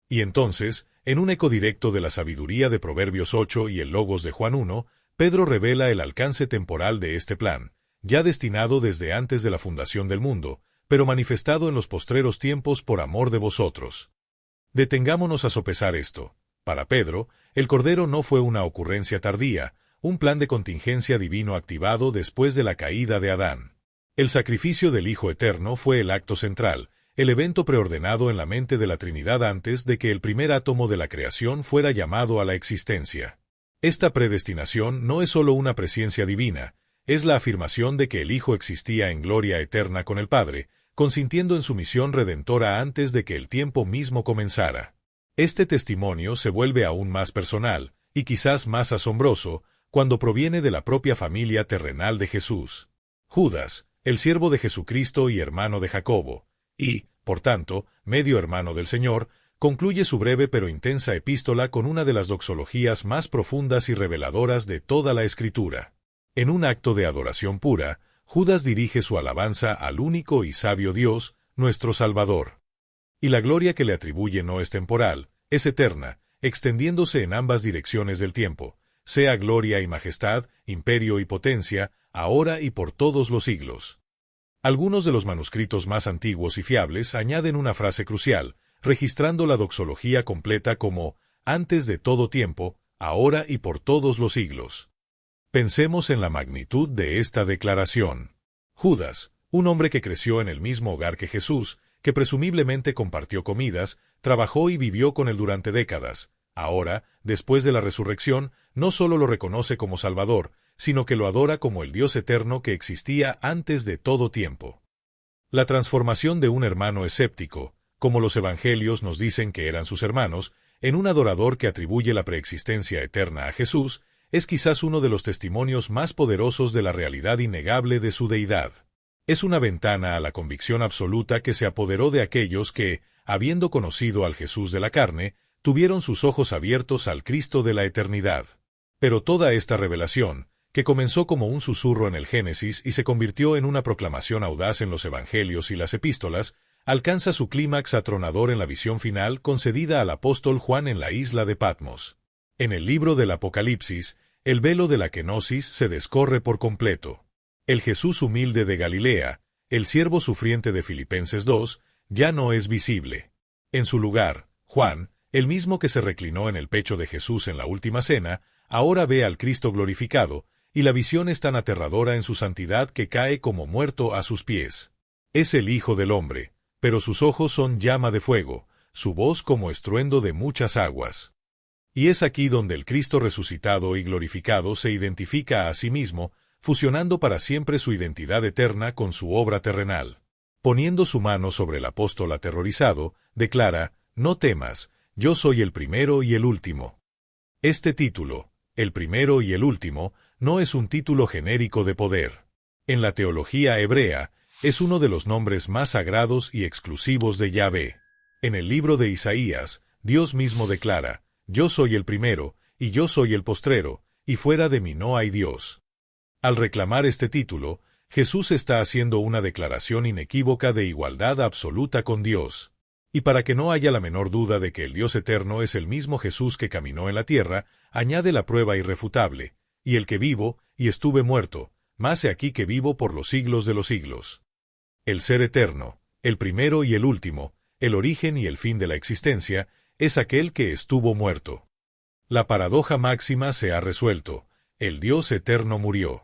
Y entonces, en un eco directo de la sabiduría de Proverbios 8 y el Logos de Juan 1, Pedro revela el alcance temporal de este plan, ya destinado desde antes de la fundación del mundo, pero manifestado en los postreros tiempos por amor de vosotros. Detengámonos a sopesar esto. Para Pedro, el Cordero no fue una ocurrencia tardía, un plan de contingencia divino activado después de la caída de Adán. El sacrificio del Hijo Eterno fue el acto central, el evento preordenado en la mente de la Trinidad antes de que el primer átomo de la creación fuera llamado a la existencia. Esta predestinación no es sólo una presciencia divina, es la afirmación de que el Hijo existía en gloria eterna con el Padre, consintiendo en su misión redentora antes de que el tiempo mismo comenzara. Este testimonio se vuelve aún más personal, y quizás más asombroso, cuando proviene de la propia familia terrenal de Jesús. Judas, el siervo de Jesucristo y hermano de Jacobo, y, por tanto, medio hermano del Señor, concluye su breve pero intensa epístola con una de las doxologías más profundas y reveladoras de toda la Escritura. En un acto de adoración pura, Judas dirige su alabanza al único y sabio Dios, nuestro Salvador. Y la gloria que le atribuye no es temporal, es eterna, extendiéndose en ambas direcciones del tiempo, sea gloria y majestad, imperio y potencia, ahora y por todos los siglos. Algunos de los manuscritos más antiguos y fiables añaden una frase crucial, registrando la doxología completa como «antes de todo tiempo, ahora y por todos los siglos». Pensemos en la magnitud de esta declaración. Judas, un hombre que creció en el mismo hogar que Jesús, que presumiblemente compartió comidas, trabajó y vivió con él durante décadas, ahora, después de la resurrección, no solo lo reconoce como Salvador, sino que lo adora como el Dios eterno que existía antes de todo tiempo. La transformación de un hermano escéptico, como los evangelios nos dicen que eran sus hermanos, en un adorador que atribuye la preexistencia eterna a Jesús, es quizás uno de los testimonios más poderosos de la realidad innegable de su deidad. Es una ventana a la convicción absoluta que se apoderó de aquellos que, habiendo conocido al Jesús de la carne, tuvieron sus ojos abiertos al Cristo de la eternidad. Pero toda esta revelación, que comenzó como un susurro en el Génesis y se convirtió en una proclamación audaz en los Evangelios y las Epístolas, alcanza su clímax atronador en la visión final concedida al apóstol Juan en la isla de Patmos. En el libro del Apocalipsis, el velo de la kenosis se descorre por completo. El Jesús humilde de Galilea, el siervo sufriente de Filipenses 2, ya no es visible. En su lugar, Juan, el mismo que se reclinó en el pecho de Jesús en la última cena, ahora ve al Cristo glorificado, y la visión es tan aterradora en su santidad que cae como muerto a sus pies. Es el Hijo del Hombre, pero sus ojos son llama de fuego, su voz como estruendo de muchas aguas. Y es aquí donde el Cristo resucitado y glorificado se identifica a sí mismo, fusionando para siempre su identidad eterna con su obra terrenal. Poniendo su mano sobre el apóstol aterrorizado, declara: «No temas, yo soy el primero y el último». Este título, el primero y el último, no es un título genérico de poder. En la teología hebrea, es uno de los nombres más sagrados y exclusivos de Yahvé. En el libro de Isaías, Dios mismo declara: «Yo soy el primero, y yo soy el postrero, y fuera de mí no hay Dios». Al reclamar este título, Jesús está haciendo una declaración inequívoca de igualdad absoluta con Dios. Y para que no haya la menor duda de que el Dios eterno es el mismo Jesús que caminó en la tierra, añade la prueba irrefutable: «Y el que vivo, y estuve muerto, mas he aquí que vivo por los siglos de los siglos». El ser eterno, el primero y el último, el origen y el fin de la existencia, es aquel que estuvo muerto. La paradoja máxima se ha resuelto: el Dios eterno murió.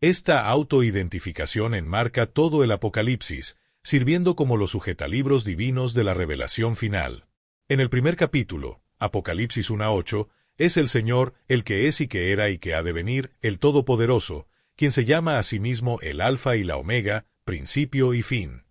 Esta autoidentificación enmarca todo el Apocalipsis, sirviendo como los sujetalibros divinos de la revelación final. En el primer capítulo, Apocalipsis 1:8, es el Señor, el que es y que era y que ha de venir, el Todopoderoso, quien se llama a sí mismo el Alfa y la Omega, principio y fin.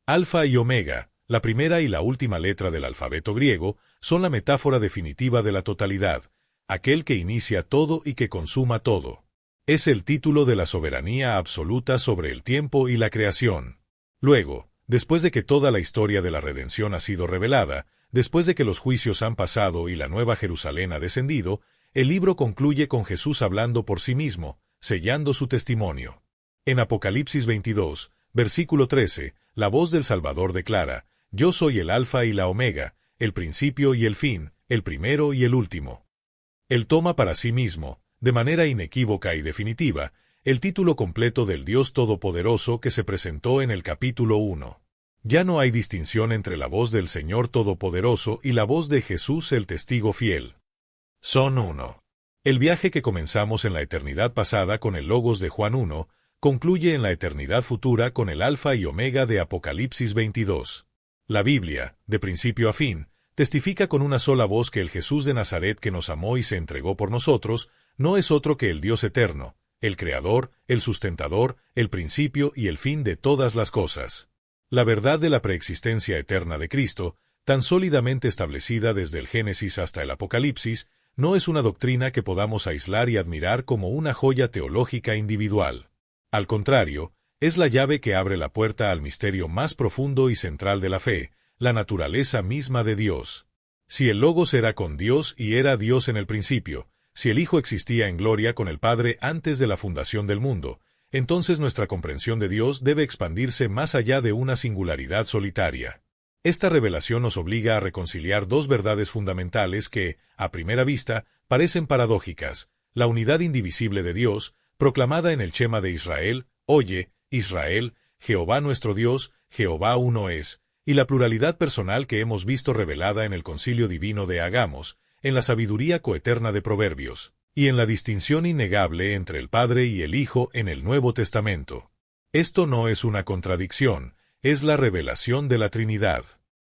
Alfa y Omega, la primera y la última letra del alfabeto griego, son la metáfora definitiva de la totalidad, aquel que inicia todo y que consuma todo. Es el título de la soberanía absoluta sobre el tiempo y la creación. Luego, después de que toda la historia de la redención ha sido revelada, después de que los juicios han pasado y la nueva Jerusalén ha descendido, el libro concluye con Jesús hablando por sí mismo, sellando su testimonio. En Apocalipsis 22, versículo 13, la voz del Salvador declara: «Yo soy el Alfa y la Omega, el principio y el fin, el primero y el último». Él toma para sí mismo, de manera inequívoca y definitiva, el título completo del Dios Todopoderoso que se presentó en el capítulo 1. Ya no hay distinción entre la voz del Señor Todopoderoso y la voz de Jesús el testigo fiel. Son uno. El viaje que comenzamos en la eternidad pasada con el Logos de Juan 1, concluye en la eternidad futura con el Alfa y Omega de Apocalipsis 22. La Biblia, de principio a fin, testifica con una sola voz que el Jesús de Nazaret que nos amó y se entregó por nosotros, no es otro que el Dios eterno, el Creador, el sustentador, el principio y el fin de todas las cosas. La verdad de la preexistencia eterna de Cristo, tan sólidamente establecida desde el Génesis hasta el Apocalipsis, no es una doctrina que podamos aislar y admirar como una joya teológica individual. Al contrario, es la llave que abre la puerta al misterio más profundo y central de la fe, la naturaleza misma de Dios. Si el Logos era con Dios y era Dios en el principio, si el Hijo existía en gloria con el Padre antes de la fundación del mundo, entonces nuestra comprensión de Dios debe expandirse más allá de una singularidad solitaria. Esta revelación nos obliga a reconciliar dos verdades fundamentales que, a primera vista, parecen paradójicas: la unidad indivisible de Dios, proclamada en el Shema de Israel: «Oye, Israel, Jehová nuestro Dios, Jehová uno es», y la pluralidad personal que hemos visto revelada en el Concilio Divino de Agamos, en la sabiduría coeterna de Proverbios, y en la distinción innegable entre el Padre y el Hijo en el Nuevo Testamento. Esto no es una contradicción, es la revelación de la Trinidad.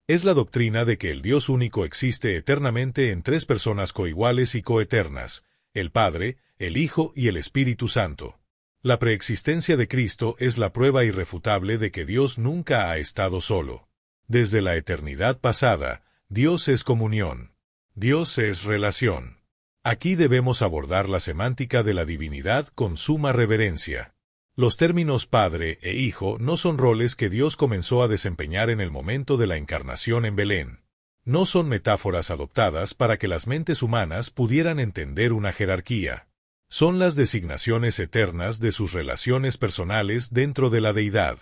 Es la doctrina de que el Dios único existe eternamente en tres personas coiguales y coeternas: el Padre, el Hijo y el Espíritu Santo. La preexistencia de Cristo es la prueba irrefutable de que Dios nunca ha estado solo. Desde la eternidad pasada, Dios es comunión. Dios es relación. Aquí debemos abordar la semántica de la divinidad con suma reverencia. Los términos Padre e Hijo no son roles que Dios comenzó a desempeñar en el momento de la encarnación en Belén. No son metáforas adoptadas para que las mentes humanas pudieran entender una jerarquía. Son las designaciones eternas de sus relaciones personales dentro de la deidad.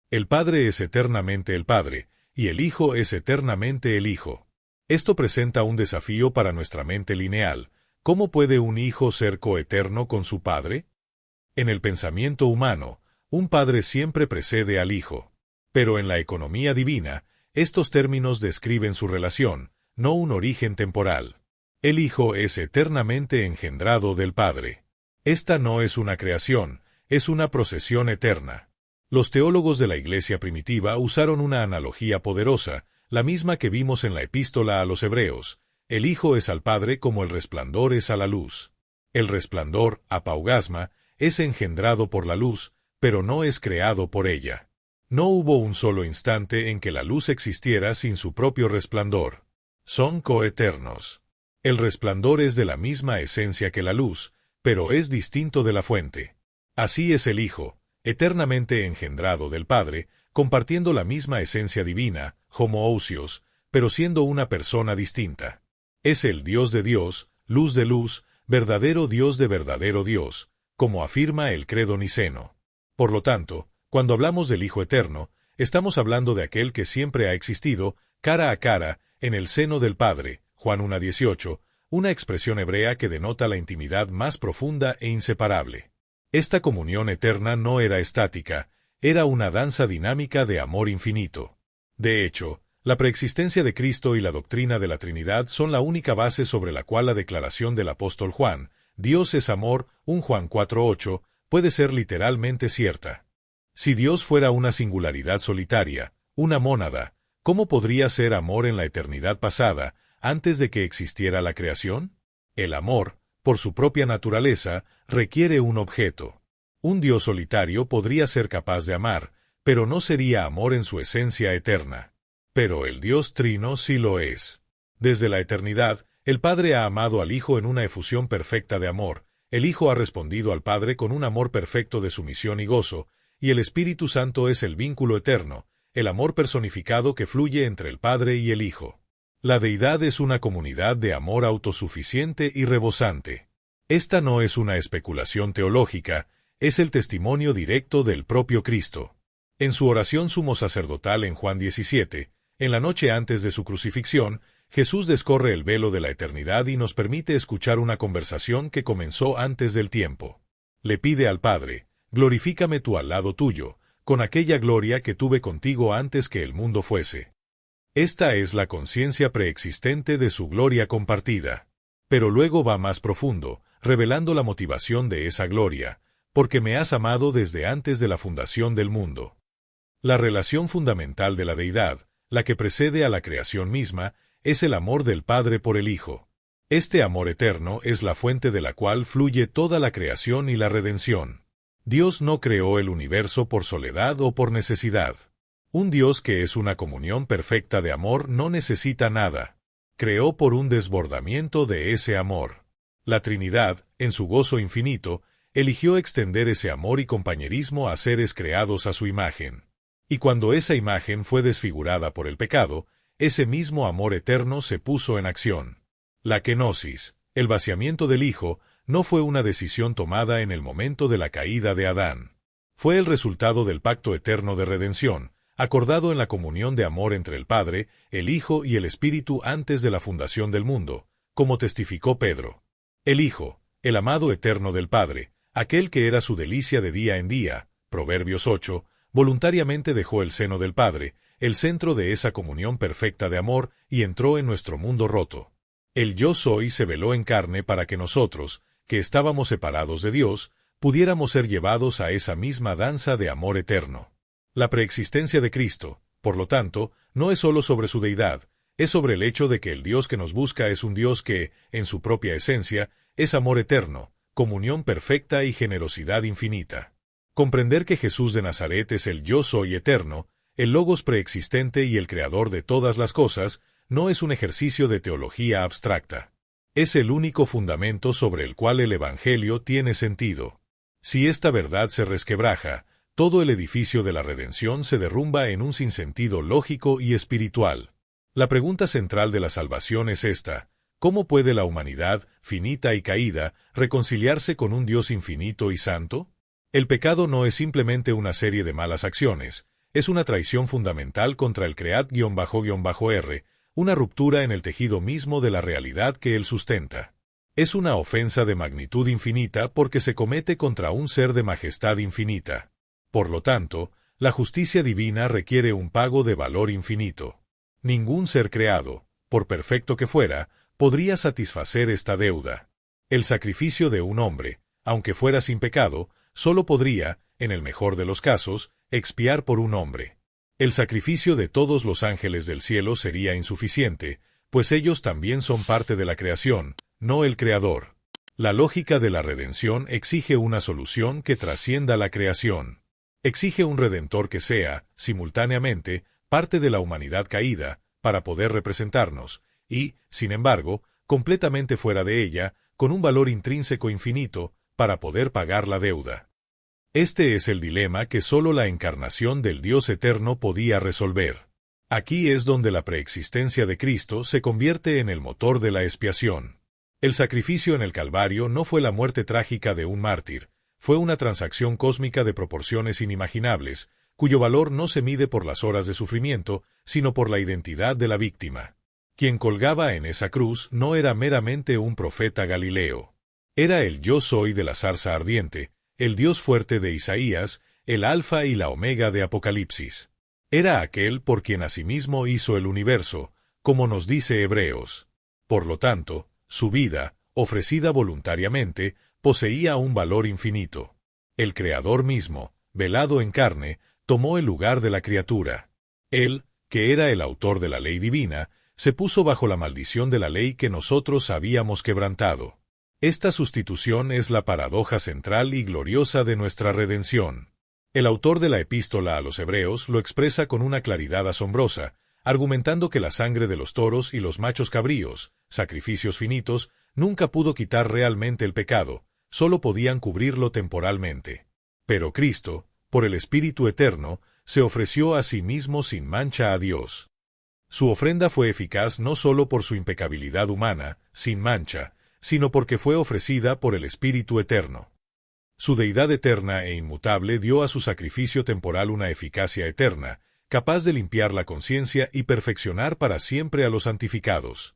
El Padre es eternamente el Padre, y el Hijo es eternamente el Hijo. Esto presenta un desafío para nuestra mente lineal. ¿Cómo puede un hijo ser coeterno con su padre? En el pensamiento humano, un padre siempre precede al hijo. Pero en la economía divina, estos términos describen su relación, no un origen temporal. El Hijo es eternamente engendrado del Padre. Esta no es una creación, es una procesión eterna. Los teólogos de la Iglesia primitiva usaron una analogía poderosa, la misma que vimos en la Epístola a los Hebreos. El Hijo es al Padre como el resplandor es a la luz. El resplandor, apaugasma, es engendrado por la luz, pero no es creado por ella. No hubo un solo instante en que la luz existiera sin su propio resplandor. Son coeternos. El resplandor es de la misma esencia que la luz, pero es distinto de la fuente. Así es el Hijo, eternamente engendrado del Padre, compartiendo la misma esencia divina, homoousios, pero siendo una persona distinta. Es el Dios de Dios, luz de luz, verdadero Dios de verdadero Dios, como afirma el credo niceno. Por lo tanto, cuando hablamos del Hijo eterno, estamos hablando de aquel que siempre ha existido, cara a cara, en el seno del Padre, Juan 1:18, una expresión hebrea que denota la intimidad más profunda e inseparable. Esta comunión eterna no era estática, era una danza dinámica de amor infinito. De hecho, la preexistencia de Cristo y la doctrina de la Trinidad son la única base sobre la cual la declaración del apóstol Juan, Dios es amor, 1 Juan 4:8, puede ser literalmente cierta. Si Dios fuera una singularidad solitaria, una mónada, ¿cómo podría ser amor en la eternidad pasada, antes de que existiera la creación? El amor, por su propia naturaleza, requiere un objeto. Un Dios solitario podría ser capaz de amar, pero no sería amor en su esencia eterna. Pero el Dios Trino sí lo es. Desde la eternidad, el Padre ha amado al Hijo en una efusión perfecta de amor, el Hijo ha respondido al Padre con un amor perfecto de sumisión y gozo, y el Espíritu Santo es el vínculo eterno, el amor personificado que fluye entre el Padre y el Hijo. La deidad es una comunidad de amor autosuficiente y rebosante. Esta no es una especulación teológica, es el testimonio directo del propio Cristo. En su oración sumo sacerdotal en Juan 17, en la noche antes de su crucifixión, Jesús descorre el velo de la eternidad y nos permite escuchar una conversación que comenzó antes del tiempo. Le pide al Padre, glorifícame tú al lado tuyo, con aquella gloria que tuve contigo antes que el mundo fuese. Esta es la conciencia preexistente de su gloria compartida. Pero luego va más profundo, revelando la motivación de esa gloria, porque me has amado desde antes de la fundación del mundo. La relación fundamental de la deidad, la que precede a la creación misma, es el amor del Padre por el Hijo. Este amor eterno es la fuente de la cual fluye toda la creación y la redención. Dios no creó el universo por soledad o por necesidad. Un Dios que es una comunión perfecta de amor no necesita nada. Creó por un desbordamiento de ese amor. La Trinidad, en su gozo infinito, eligió extender ese amor y compañerismo a seres creados a su imagen. Y cuando esa imagen fue desfigurada por el pecado, ese mismo amor eterno se puso en acción. La kenosis, el vaciamiento del Hijo, no fue una decisión tomada en el momento de la caída de Adán. Fue el resultado del pacto eterno de redención, acordado en la comunión de amor entre el Padre, el Hijo y el Espíritu antes de la fundación del mundo, como testificó Pedro. El Hijo, el amado eterno del Padre, aquel que era su delicia de día en día, Proverbios 8, voluntariamente dejó el seno del Padre, el centro de esa comunión perfecta de amor, y entró en nuestro mundo roto. El Yo Soy se veló en carne para que nosotros, que estábamos separados de Dios, pudiéramos ser llevados a esa misma danza de amor eterno. La preexistencia de Cristo, por lo tanto, no es sólo sobre su deidad, es sobre el hecho de que el Dios que nos busca es un Dios que, en su propia esencia, es amor eterno, comunión perfecta y generosidad infinita. Comprender que Jesús de Nazaret es el Yo Soy eterno, el Logos preexistente y el Creador de todas las cosas, no es un ejercicio de teología abstracta. Es el único fundamento sobre el cual el Evangelio tiene sentido. Si esta verdad se resquebraja, todo el edificio de la redención se derrumba en un sinsentido lógico y espiritual. La pregunta central de la salvación es esta: ¿cómo puede la humanidad, finita y caída, reconciliarse con un Dios infinito y santo? El pecado no es simplemente una serie de malas acciones, es una traición fundamental contra el cread-r, una ruptura en el tejido mismo de la realidad que él sustenta. Es una ofensa de magnitud infinita porque se comete contra un ser de majestad infinita. Por lo tanto, la justicia divina requiere un pago de valor infinito. Ningún ser creado, por perfecto que fuera, podría satisfacer esta deuda. El sacrificio de un hombre, aunque fuera sin pecado, solo podría, en el mejor de los casos, expiar por un hombre. El sacrificio de todos los ángeles del cielo sería insuficiente, pues ellos también son parte de la creación, no el Creador. La lógica de la redención exige una solución que trascienda la creación. Exige un Redentor que sea, simultáneamente, parte de la humanidad caída, para poder representarnos, y, sin embargo, completamente fuera de ella, con un valor intrínseco infinito, para poder pagar la deuda. Este es el dilema que sólo la encarnación del Dios eterno podía resolver. Aquí es donde la preexistencia de Cristo se convierte en el motor de la expiación. El sacrificio en el Calvario no fue la muerte trágica de un mártir, fue una transacción cósmica de proporciones inimaginables, cuyo valor no se mide por las horas de sufrimiento, sino por la identidad de la víctima. Quien colgaba en esa cruz no era meramente un profeta galileo. Era el Yo Soy de la zarza ardiente, el Dios fuerte de Isaías, el Alfa y la Omega de Apocalipsis. Era aquel por quien asimismo hizo el universo, como nos dice Hebreos. Por lo tanto, su vida, ofrecida voluntariamente, poseía un valor infinito. El Creador mismo, velado en carne, tomó el lugar de la criatura. Él, que era el autor de la ley divina, se puso bajo la maldición de la ley que nosotros habíamos quebrantado. Esta sustitución es la paradoja central y gloriosa de nuestra redención. El autor de la epístola a los Hebreos lo expresa con una claridad asombrosa, argumentando que la sangre de los toros y los machos cabríos, sacrificios finitos, nunca pudo quitar realmente el pecado, solo podían cubrirlo temporalmente. Pero Cristo, por el Espíritu Eterno, se ofreció a sí mismo sin mancha a Dios. Su ofrenda fue eficaz no solo por su impecabilidad humana, sin mancha, sino porque fue ofrecida por el Espíritu Eterno. Su deidad eterna e inmutable dio a su sacrificio temporal una eficacia eterna, capaz de limpiar la conciencia y perfeccionar para siempre a los santificados.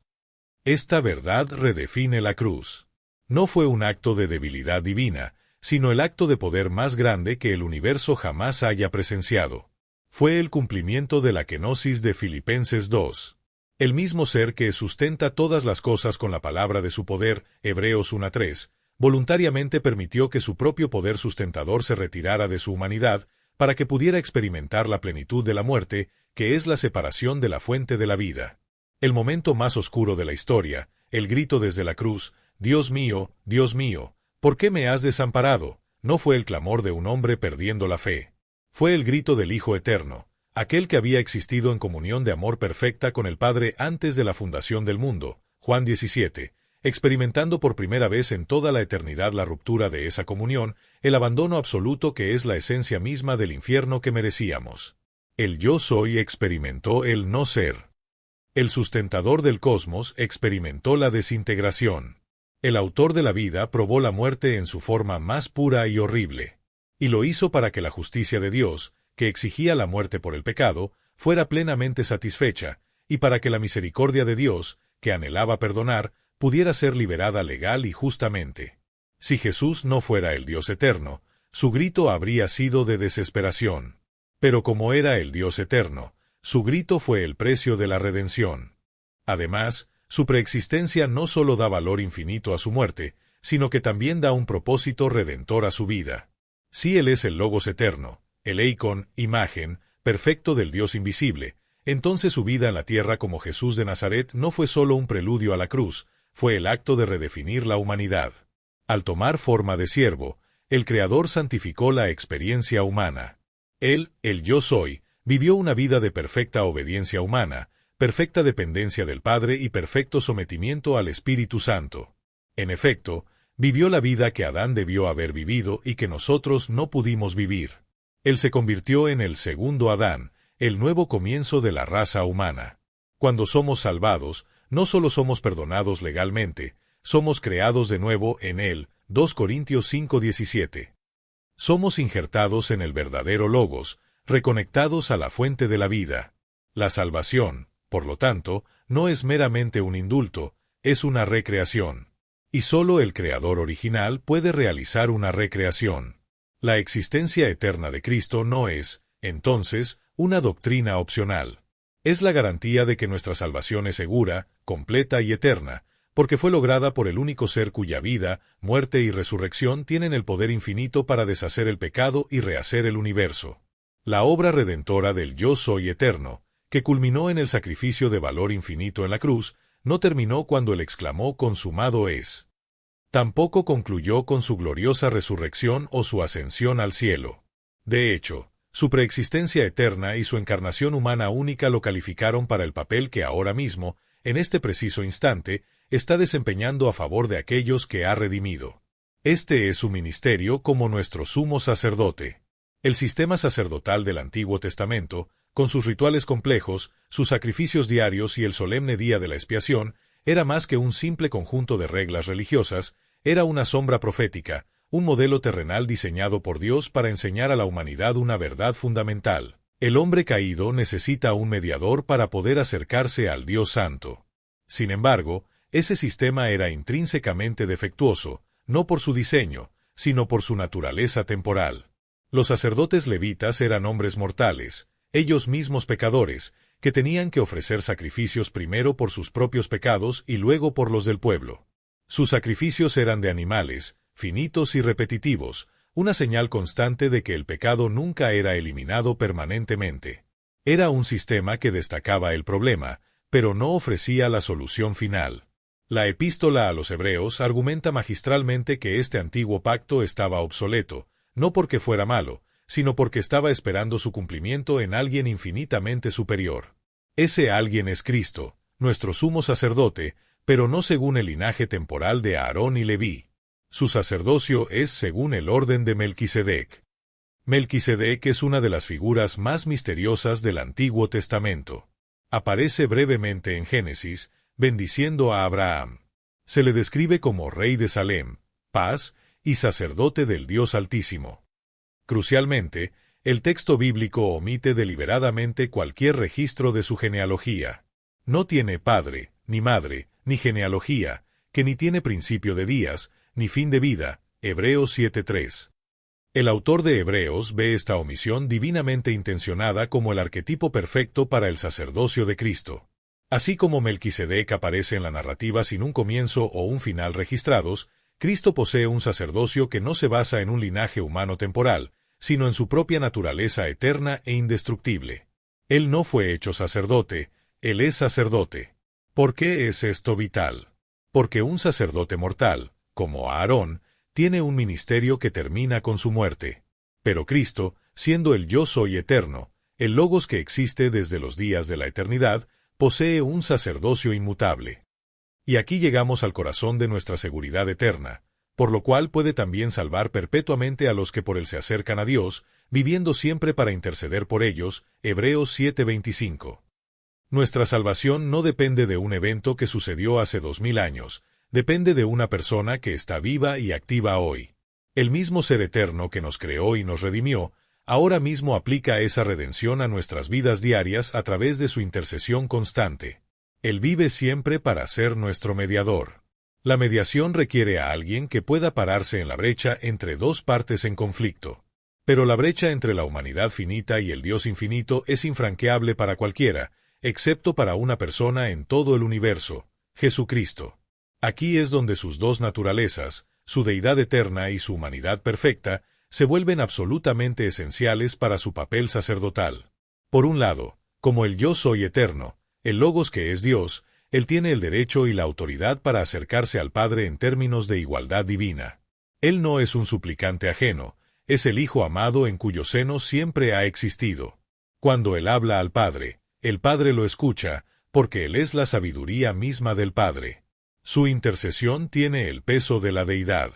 Esta verdad redefine la cruz. No fue un acto de debilidad divina, sino el acto de poder más grande que el universo jamás haya presenciado. Fue el cumplimiento de la kenosis de Filipenses 2. El mismo ser que sustenta todas las cosas con la palabra de su poder, Hebreos 1:3, voluntariamente permitió que su propio poder sustentador se retirara de su humanidad para que pudiera experimentar la plenitud de la muerte, que es la separación de la fuente de la vida. El momento más oscuro de la historia, el grito desde la cruz, Dios mío, ¿por qué me has desamparado?, no fue el clamor de un hombre perdiendo la fe. Fue el grito del Hijo Eterno, aquel que había existido en comunión de amor perfecta con el Padre antes de la fundación del mundo, Juan 17, experimentando por primera vez en toda la eternidad la ruptura de esa comunión, el abandono absoluto que es la esencia misma del infierno que merecíamos. El Yo Soy experimentó el no ser. El sustentador del cosmos experimentó la desintegración. El autor de la vida probó la muerte en su forma más pura y horrible. Y lo hizo para que la justicia de Dios, que exigía la muerte por el pecado, fuera plenamente satisfecha, y para que la misericordia de Dios, que anhelaba perdonar, pudiera ser liberada legal y justamente. Si Jesús no fuera el Dios eterno, su grito habría sido de desesperación. Pero como era el Dios eterno, su grito fue el precio de la redención. Además, su preexistencia no solo da valor infinito a su muerte, sino que también da un propósito redentor a su vida. Si Él es el Logos eterno, el eikon, imagen, perfecto del Dios invisible, entonces su vida en la tierra como Jesús de Nazaret no fue solo un preludio a la cruz, fue el acto de redefinir la humanidad. Al tomar forma de siervo, el Creador santificó la experiencia humana. Él, el Yo Soy, vivió una vida de perfecta obediencia humana, perfecta dependencia del Padre y perfecto sometimiento al Espíritu Santo. En efecto, vivió la vida que Adán debió haber vivido y que nosotros no pudimos vivir. Él se convirtió en el segundo Adán, el nuevo comienzo de la raza humana. Cuando somos salvados, no solo somos perdonados legalmente, somos creados de nuevo en Él, 2 Corintios 5:17. Somos injertados en el verdadero Logos, reconectados a la fuente de la vida. La salvación, por lo tanto, no es meramente un indulto, es una recreación. Y solo el Creador original puede realizar una recreación. La existencia eterna de Cristo no es, entonces, una doctrina opcional. Es la garantía de que nuestra salvación es segura, completa y eterna, porque fue lograda por el único ser cuya vida, muerte y resurrección tienen el poder infinito para deshacer el pecado y rehacer el universo. La obra redentora del Yo Soy eterno, que culminó en el sacrificio de valor infinito en la cruz, no terminó cuando él exclamó «consumado es». Tampoco concluyó con su gloriosa resurrección o su ascensión al cielo. De hecho, su preexistencia eterna y su encarnación humana única lo calificaron para el papel que ahora mismo, en este preciso instante, está desempeñando a favor de aquellos que ha redimido. Este es su ministerio como nuestro sumo sacerdote. El sistema sacerdotal del Antiguo Testamento, con sus rituales complejos, sus sacrificios diarios y el solemne día de la expiación, era más que un simple conjunto de reglas religiosas, era una sombra profética, un modelo terrenal diseñado por Dios para enseñar a la humanidad una verdad fundamental. El hombre caído necesita un mediador para poder acercarse al Dios Santo. Sin embargo, ese sistema era intrínsecamente defectuoso, no por su diseño, sino por su naturaleza temporal. Los sacerdotes levitas eran hombres mortales, ellos mismos pecadores, que tenían que ofrecer sacrificios primero por sus propios pecados y luego por los del pueblo. Sus sacrificios eran de animales, finitos y repetitivos, una señal constante de que el pecado nunca era eliminado permanentemente. Era un sistema que destacaba el problema, pero no ofrecía la solución final. La epístola a los Hebreos argumenta magistralmente que este antiguo pacto estaba obsoleto, no porque fuera malo, sino porque estaba esperando su cumplimiento en alguien infinitamente superior. Ese alguien es Cristo, nuestro sumo sacerdote, pero no según el linaje temporal de Aarón y Leví. Su sacerdocio es según el orden de Melquisedec. Melquisedec es una de las figuras más misteriosas del Antiguo Testamento. Aparece brevemente en Génesis, bendiciendo a Abraham. Se le describe como rey de Salem, paz, y sacerdote del Dios Altísimo. Crucialmente, el texto bíblico omite deliberadamente cualquier registro de su genealogía. No tiene padre, ni madre, ni genealogía, que ni tiene principio de días, ni fin de vida, Hebreos 7:3. El autor de Hebreos ve esta omisión divinamente intencionada como el arquetipo perfecto para el sacerdocio de Cristo. Así como Melquisedec aparece en la narrativa sin un comienzo o un final registrados, Cristo posee un sacerdocio que no se basa en un linaje humano temporal, sino en su propia naturaleza eterna e indestructible. Él no fue hecho sacerdote, Él es sacerdote. ¿Por qué es esto vital? Porque un sacerdote mortal, como Aarón, tiene un ministerio que termina con su muerte. Pero Cristo, siendo el Yo Soy eterno, el Logos que existe desde los días de la eternidad, posee un sacerdocio inmutable. Y aquí llegamos al corazón de nuestra seguridad eterna, por lo cual puede también salvar perpetuamente a los que por él se acercan a Dios, viviendo siempre para interceder por ellos, Hebreos 7:25. Nuestra salvación no depende de un evento que sucedió hace 2000 años, depende de una persona que está viva y activa hoy. El mismo Ser eterno que nos creó y nos redimió, ahora mismo aplica esa redención a nuestras vidas diarias a través de su intercesión constante. Él vive siempre para ser nuestro mediador. La mediación requiere a alguien que pueda pararse en la brecha entre dos partes en conflicto. Pero la brecha entre la humanidad finita y el Dios infinito es infranqueable para cualquiera, excepto para una persona en todo el universo, Jesucristo. Aquí es donde sus dos naturalezas, su deidad eterna y su humanidad perfecta, se vuelven absolutamente esenciales para su papel sacerdotal. Por un lado, como el Yo Soy eterno, el Logos que es Dios, Él tiene el derecho y la autoridad para acercarse al Padre en términos de igualdad divina. Él no es un suplicante ajeno, es el Hijo amado en cuyo seno siempre ha existido. Cuando Él habla al Padre, el Padre lo escucha, porque Él es la sabiduría misma del Padre. Su intercesión tiene el peso de la deidad.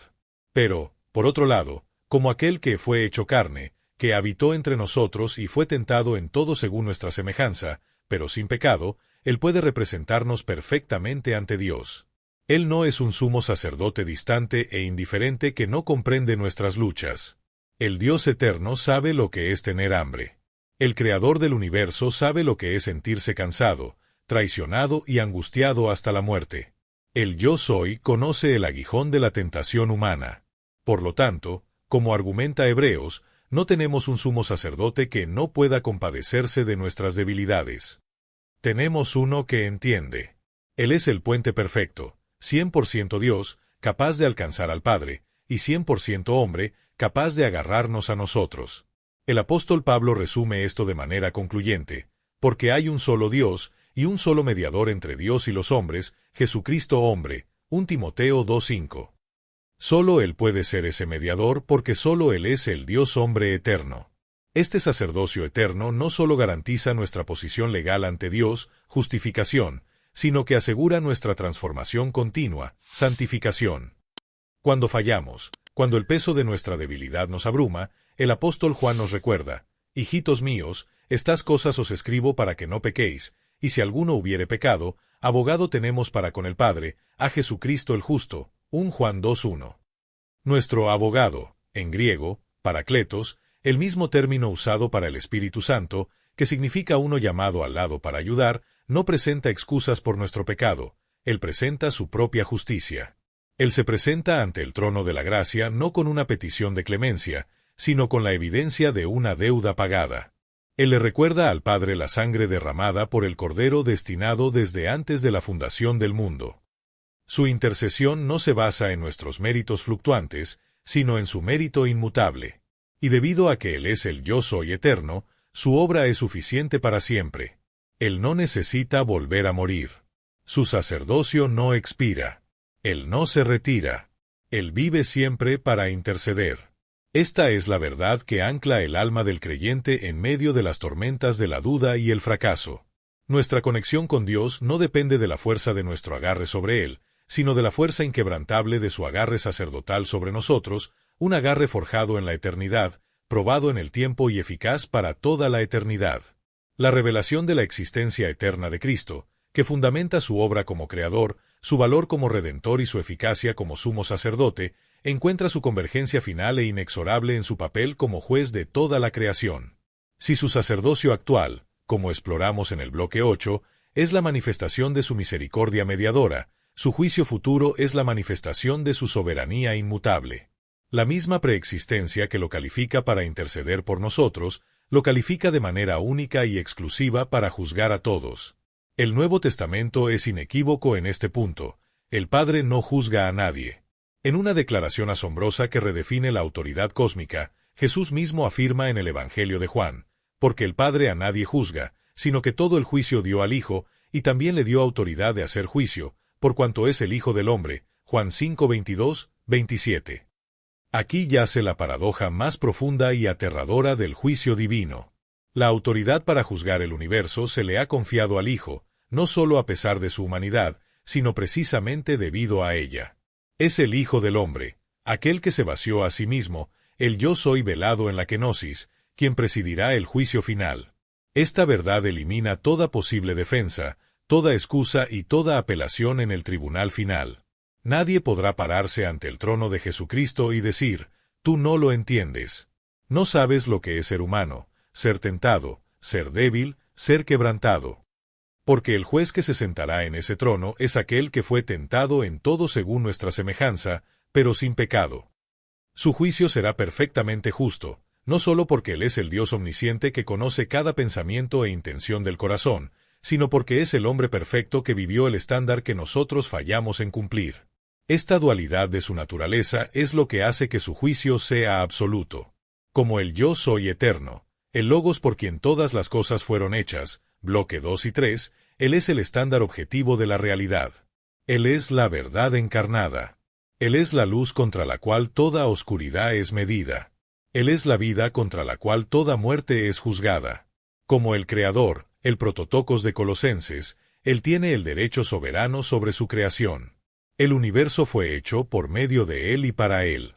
Pero, por otro lado, como aquel que fue hecho carne, que habitó entre nosotros y fue tentado en todo según nuestra semejanza, pero sin pecado, Él puede representarnos perfectamente ante Dios. Él no es un sumo sacerdote distante e indiferente que no comprende nuestras luchas. El Dios eterno sabe lo que es tener hambre. El Creador del universo sabe lo que es sentirse cansado, traicionado y angustiado hasta la muerte. El Yo Soy conoce el aguijón de la tentación humana. Por lo tanto, como argumenta Hebreos, no tenemos un sumo sacerdote que no pueda compadecerse de nuestras debilidades. Tenemos uno que entiende. Él es el puente perfecto, 100% Dios, capaz de alcanzar al Padre, y 100% hombre, capaz de agarrarnos a nosotros. El apóstol Pablo resume esto de manera concluyente, porque hay un solo Dios, y un solo mediador entre Dios y los hombres, Jesucristo hombre. 1 Timoteo 2:5. Solo Él puede ser ese mediador porque solo Él es el Dios hombre eterno. Este sacerdocio eterno no solo garantiza nuestra posición legal ante Dios, justificación, sino que asegura nuestra transformación continua, santificación. Cuando fallamos, cuando el peso de nuestra debilidad nos abruma, el apóstol Juan nos recuerda: hijitos míos, estas cosas os escribo para que no pequéis, y si alguno hubiere pecado, abogado tenemos para con el Padre, a Jesucristo el justo. 1 Juan 2:1. Nuestro abogado, en griego, Paracletos, el mismo término usado para el Espíritu Santo, que significa uno llamado al lado para ayudar, no presenta excusas por nuestro pecado, él presenta su propia justicia. Él se presenta ante el trono de la gracia no con una petición de clemencia, sino con la evidencia de una deuda pagada. Él le recuerda al Padre la sangre derramada por el Cordero destinado desde antes de la fundación del mundo. Su intercesión no se basa en nuestros méritos fluctuantes, sino en su mérito inmutable. Y debido a que Él es el Yo Soy eterno, su obra es suficiente para siempre. Él no necesita volver a morir. Su sacerdocio no expira. Él no se retira. Él vive siempre para interceder. Esta es la verdad que ancla el alma del creyente en medio de las tormentas de la duda y el fracaso. Nuestra conexión con Dios no depende de la fuerza de nuestro agarre sobre Él, sino de la fuerza inquebrantable de su agarre sacerdotal sobre nosotros, un agarre forjado en la eternidad, probado en el tiempo y eficaz para toda la eternidad. La revelación de la existencia eterna de Cristo, que fundamenta su obra como Creador, su valor como Redentor y su eficacia como Sumo Sacerdote, encuentra su convergencia final e inexorable en su papel como juez de toda la creación. Si su sacerdocio actual, como exploramos en el bloque 8, es la manifestación de su misericordia mediadora, su juicio futuro es la manifestación de su soberanía inmutable. La misma preexistencia que lo califica para interceder por nosotros, lo califica de manera única y exclusiva para juzgar a todos. El Nuevo Testamento es inequívoco en este punto: el Padre no juzga a nadie. En una declaración asombrosa que redefine la autoridad cósmica, Jesús mismo afirma en el Evangelio de Juan: porque el Padre a nadie juzga, sino que todo el juicio dio al Hijo, y también le dio autoridad de hacer juicio, por cuanto es el Hijo del Hombre. Juan 5:22, 27. Aquí yace la paradoja más profunda y aterradora del juicio divino. La autoridad para juzgar el universo se le ha confiado al Hijo, no solo a pesar de su humanidad, sino precisamente debido a ella. Es el Hijo del Hombre, aquel que se vació a sí mismo, el Yo Soy velado en la kenosis, quien presidirá el juicio final. Esta verdad elimina toda posible defensa, toda excusa y toda apelación en el tribunal final. Nadie podrá pararse ante el trono de Jesucristo y decir: tú no lo entiendes. No sabes lo que es ser humano, ser tentado, ser débil, ser quebrantado. Porque el juez que se sentará en ese trono es aquel que fue tentado en todo según nuestra semejanza, pero sin pecado. Su juicio será perfectamente justo, no solo porque Él es el Dios omnisciente que conoce cada pensamiento e intención del corazón, sino porque es el hombre perfecto que vivió el estándar que nosotros fallamos en cumplir. Esta dualidad de su naturaleza es lo que hace que su juicio sea absoluto. Como el Yo Soy eterno, el Logos por quien todas las cosas fueron hechas, bloque 2 y 3, Él es el estándar objetivo de la realidad. Él es la verdad encarnada. Él es la luz contra la cual toda oscuridad es medida. Él es la vida contra la cual toda muerte es juzgada. Como el Creador, el Prototocos de Colosenses, Él tiene el derecho soberano sobre su creación. El universo fue hecho por medio de Él y para Él.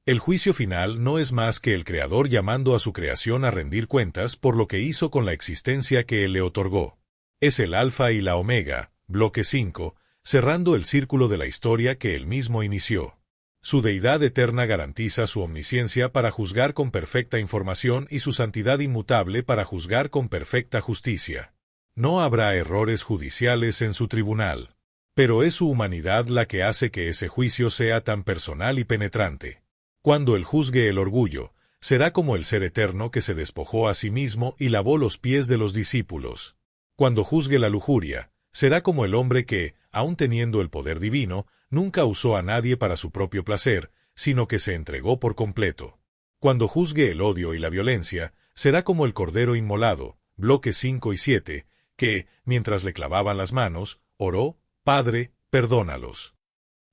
El juicio final no es más que el Creador llamando a su creación a rendir cuentas por lo que hizo con la existencia que Él le otorgó. Es el Alfa y la Omega, bloque 5, cerrando el círculo de la historia que Él mismo inició. Su deidad eterna garantiza su omnisciencia para juzgar con perfecta información y su santidad inmutable para juzgar con perfecta justicia. No habrá errores judiciales en su tribunal. Pero es su humanidad la que hace que ese juicio sea tan personal y penetrante. Cuando Él juzgue el orgullo, será como el Ser eterno que se despojó a sí mismo y lavó los pies de los discípulos. Cuando juzgue la lujuria, será como el hombre que, aun teniendo el poder divino, nunca usó a nadie para su propio placer, sino que se entregó por completo. Cuando juzgue el odio y la violencia, será como el Cordero inmolado, bloques 5 y 7, que, mientras le clavaban las manos, oró: Padre, perdónalos.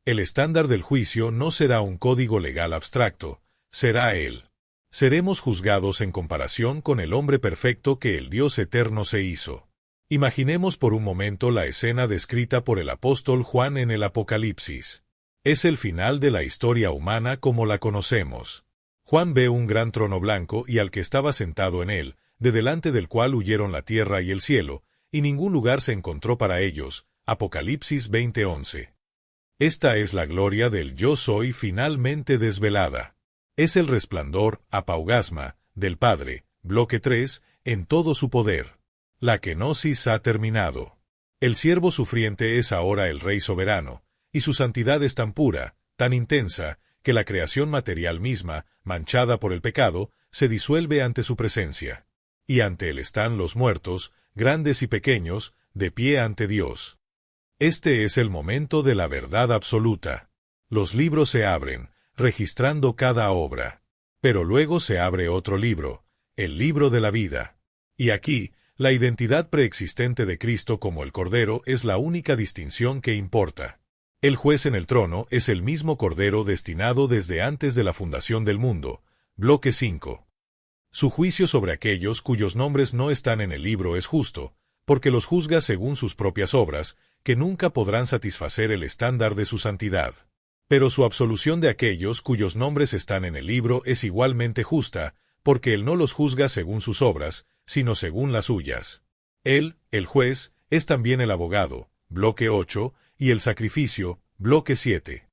El estándar del juicio no será un código legal abstracto, será Él. Seremos juzgados en comparación con el hombre perfecto que el Dios eterno se hizo. Imaginemos por un momento la escena descrita por el apóstol Juan en el Apocalipsis. Es el final de la historia humana como la conocemos. Juan ve un gran trono blanco y al que estaba sentado en él, de delante del cual huyeron la tierra y el cielo, y ningún lugar se encontró para ellos. Apocalipsis 20:11. Esta es la gloria del Yo Soy finalmente desvelada. Es el resplandor, apaugasma, del Padre, bloque 3, en todo su poder. La kenosis ha terminado. El siervo sufriente es ahora el Rey soberano, y su santidad es tan pura, tan intensa, que la creación material misma, manchada por el pecado, se disuelve ante su presencia. Y ante él están los muertos, grandes y pequeños, de pie ante Dios. Este es el momento de la verdad absoluta. Los libros se abren, registrando cada obra. Pero luego se abre otro libro, el libro de la vida. Y aquí, la identidad preexistente de Cristo como el Cordero es la única distinción que importa. El juez en el trono es el mismo Cordero destinado desde antes de la fundación del mundo. Bloque 5. Su juicio sobre aquellos cuyos nombres no están en el libro es justo, porque los juzga según sus propias obras, que nunca podrán satisfacer el estándar de su santidad. Pero su absolución de aquellos cuyos nombres están en el libro es igualmente justa, porque él no los juzga según sus obras, sino según las suyas. Él, el juez, es también el abogado, bloque 8, y el sacrificio, bloque 7.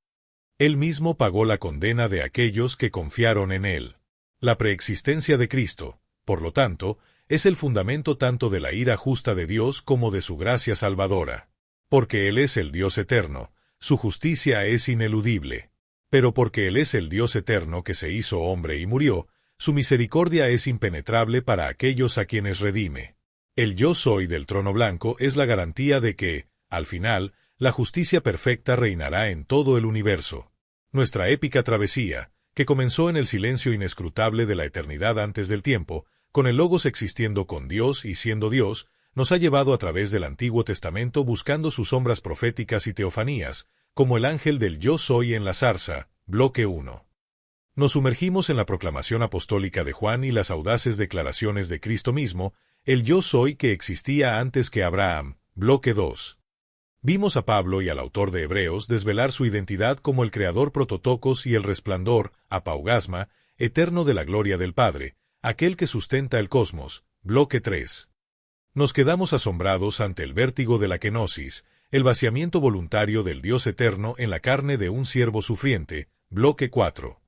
Él mismo pagó la condena de aquellos que confiaron en él. La preexistencia de Cristo, por lo tanto, es el fundamento tanto de la ira justa de Dios como de su gracia salvadora. Porque Él es el Dios eterno, su justicia es ineludible. Pero porque Él es el Dios eterno que se hizo hombre y murió, su misericordia es impenetrable para aquellos a quienes redime. El Yo Soy del trono blanco es la garantía de que, al final, la justicia perfecta reinará en todo el universo. Nuestra épica travesía, que comenzó en el silencio inescrutable de la eternidad antes del tiempo, con el Logos existiendo con Dios y siendo Dios, nos ha llevado a través del Antiguo Testamento buscando sus sombras proféticas y teofanías, como el ángel del Yo Soy en la zarza, bloque 1. Nos sumergimos en la proclamación apostólica de Juan y las audaces declaraciones de Cristo mismo, el Yo Soy que existía antes que Abraham, bloque 2. Vimos a Pablo y al autor de Hebreos desvelar su identidad como el Creador prototocos y el resplandor, apaugasma, eterno de la gloria del Padre, aquel que sustenta el cosmos, bloque 3. Nos quedamos asombrados ante el vértigo de la kenosis, el vaciamiento voluntario del Dios eterno en la carne de un siervo sufriente, bloque 4.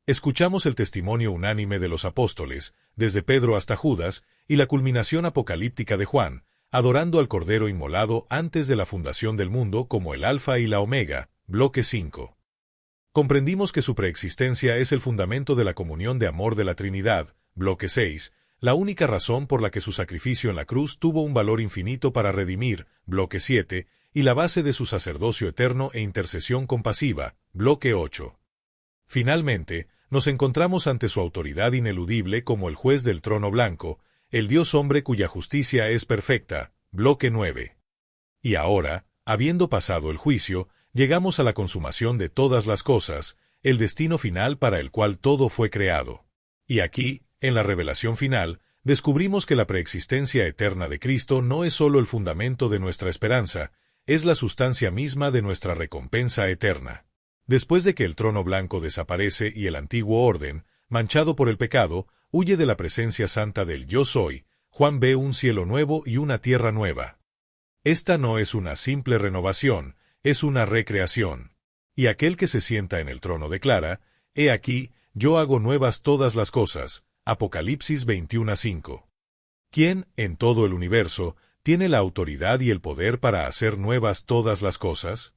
Escuchamos el testimonio unánime de los apóstoles, desde Pedro hasta Judas, y la culminación apocalíptica de Juan, adorando al Cordero inmolado antes de la fundación del mundo como el Alfa y la Omega, bloque 5. Comprendimos que su preexistencia es el fundamento de la comunión de amor de la Trinidad, bloque 6, la única razón por la que su sacrificio en la cruz tuvo un valor infinito para redimir, bloque 7, y la base de su sacerdocio eterno e intercesión compasiva, bloque 8. Finalmente, nos encontramos ante su autoridad ineludible como el juez del trono blanco, el Dios hombre cuya justicia es perfecta, bloque 9. Y ahora, habiendo pasado el juicio, llegamos a la consumación de todas las cosas, el destino final para el cual todo fue creado. Y aquí, en la revelación final, descubrimos que la preexistencia eterna de Cristo no es sólo el fundamento de nuestra esperanza, es la sustancia misma de nuestra recompensa eterna. Después de que el trono blanco desaparece y el antiguo orden, manchado por el pecado, huye de la presencia santa del Yo Soy, Juan ve un cielo nuevo y una tierra nueva. Esta no es una simple renovación, es una recreación. Y aquel que se sienta en el trono declara: He aquí, yo hago nuevas todas las cosas. Apocalipsis 21:5. ¿Quién, en todo el universo, tiene la autoridad y el poder para hacer nuevas todas las cosas?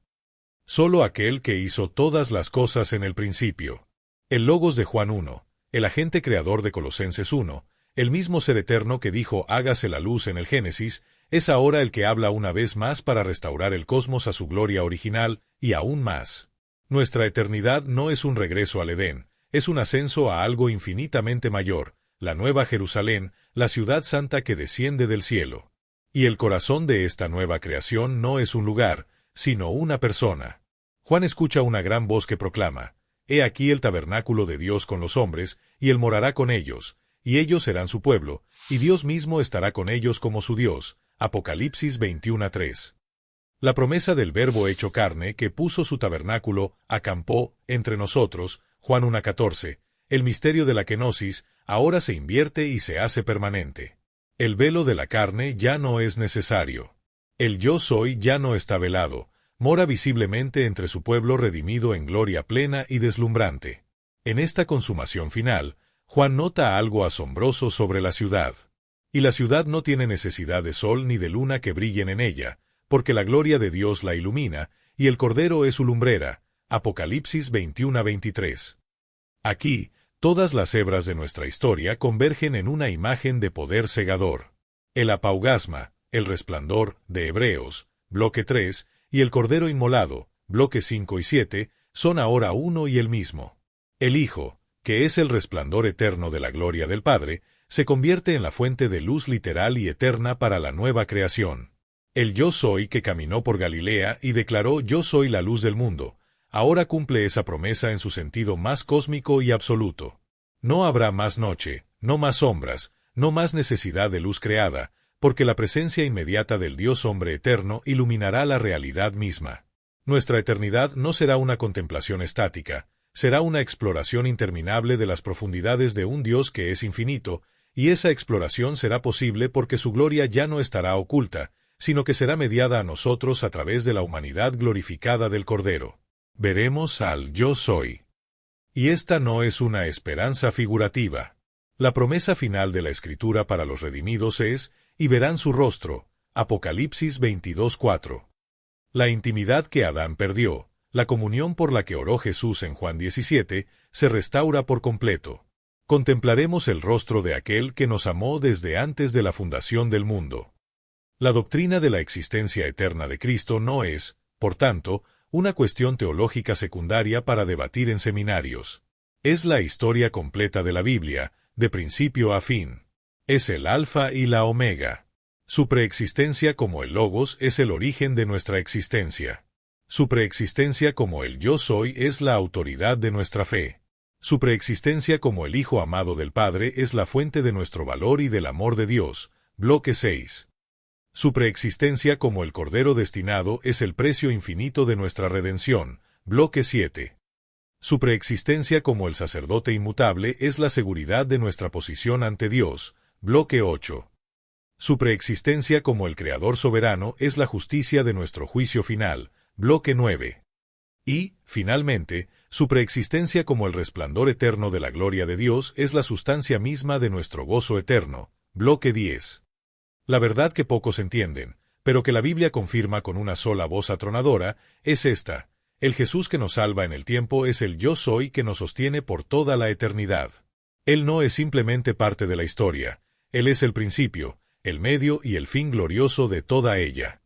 Solo aquel que hizo todas las cosas en el principio. El Logos de Juan 1, el agente creador de Colosenses 1, el mismo ser eterno que dijo hágase la luz en el Génesis, es ahora el que habla una vez más para restaurar el cosmos a su gloria original, y aún más. Nuestra eternidad no es un regreso al Edén, es un ascenso a algo infinitamente mayor, la Nueva Jerusalén, la ciudad santa que desciende del cielo. Y el corazón de esta nueva creación no es un lugar, sino una persona. Juan escucha una gran voz que proclama: «He aquí el tabernáculo de Dios con los hombres, y él morará con ellos, y ellos serán su pueblo, y Dios mismo estará con ellos como su Dios». Apocalipsis 21:3. La promesa del Verbo hecho carne, que puso su tabernáculo, acampó, entre nosotros, Juan 1:14, el misterio de la kenosis, ahora se invierte y se hace permanente. El velo de la carne ya no es necesario. El yo soy ya no está velado, mora visiblemente entre su pueblo redimido en gloria plena y deslumbrante. En esta consumación final, Juan nota algo asombroso sobre la ciudad. Y la ciudad no tiene necesidad de sol ni de luna que brillen en ella, porque la gloria de Dios la ilumina, y el Cordero es su lumbrera. Apocalipsis 21:23. Aquí, todas las hebras de nuestra historia convergen en una imagen de poder cegador. El apaugasma, el resplandor, de Hebreos, bloque 3, y el Cordero inmolado, bloque 5 y 7, son ahora uno y el mismo. El Hijo, que es el resplandor eterno de la gloria del Padre, se convierte en la fuente de luz literal y eterna para la nueva creación. El yo soy que caminó por Galilea y declaró «Yo soy la luz del mundo», ahora cumple esa promesa en su sentido más cósmico y absoluto. No habrá más noche, no más sombras, no más necesidad de luz creada, porque la presencia inmediata del Dios hombre eterno iluminará la realidad misma. Nuestra eternidad no será una contemplación estática, será una exploración interminable de las profundidades de un Dios que es infinito, y esa exploración será posible porque su gloria ya no estará oculta, sino que será mediada a nosotros a través de la humanidad glorificada del Cordero. Veremos al Yo Soy. Y esta no es una esperanza figurativa. La promesa final de la Escritura para los redimidos es: «Y verán su rostro». Apocalipsis 22:4. La intimidad que Adán perdió, la comunión por la que oró Jesús en Juan 17, se restaura por completo. Contemplaremos el rostro de aquel que nos amó desde antes de la fundación del mundo. La doctrina de la existencia eterna de Cristo no es, por tanto, una cuestión teológica secundaria para debatir en seminarios. Es la historia completa de la Biblia, de principio a fin. Es el Alfa y la Omega. Su preexistencia como el Logos es el origen de nuestra existencia. Su preexistencia como el Yo Soy es la autoridad de nuestra fe. Su preexistencia como el Hijo amado del Padre es la fuente de nuestro valor y del amor de Dios. Bloque 6. Su preexistencia como el Cordero destinado es el precio infinito de nuestra redención. Bloque 7. Su preexistencia como el sacerdote inmutable es la seguridad de nuestra posición ante Dios. Bloque 8. Su preexistencia como el Creador soberano es la justicia de nuestro juicio final. Bloque 9. Y, finalmente, su preexistencia como el resplandor eterno de la gloria de Dios es la sustancia misma de nuestro gozo eterno. Bloque 10. La verdad que pocos entienden, pero que la Biblia confirma con una sola voz atronadora, es esta: el Jesús que nos salva en el tiempo es el Yo Soy que nos sostiene por toda la eternidad. Él no es simplemente parte de la historia, Él es el principio, el medio y el fin glorioso de toda ella.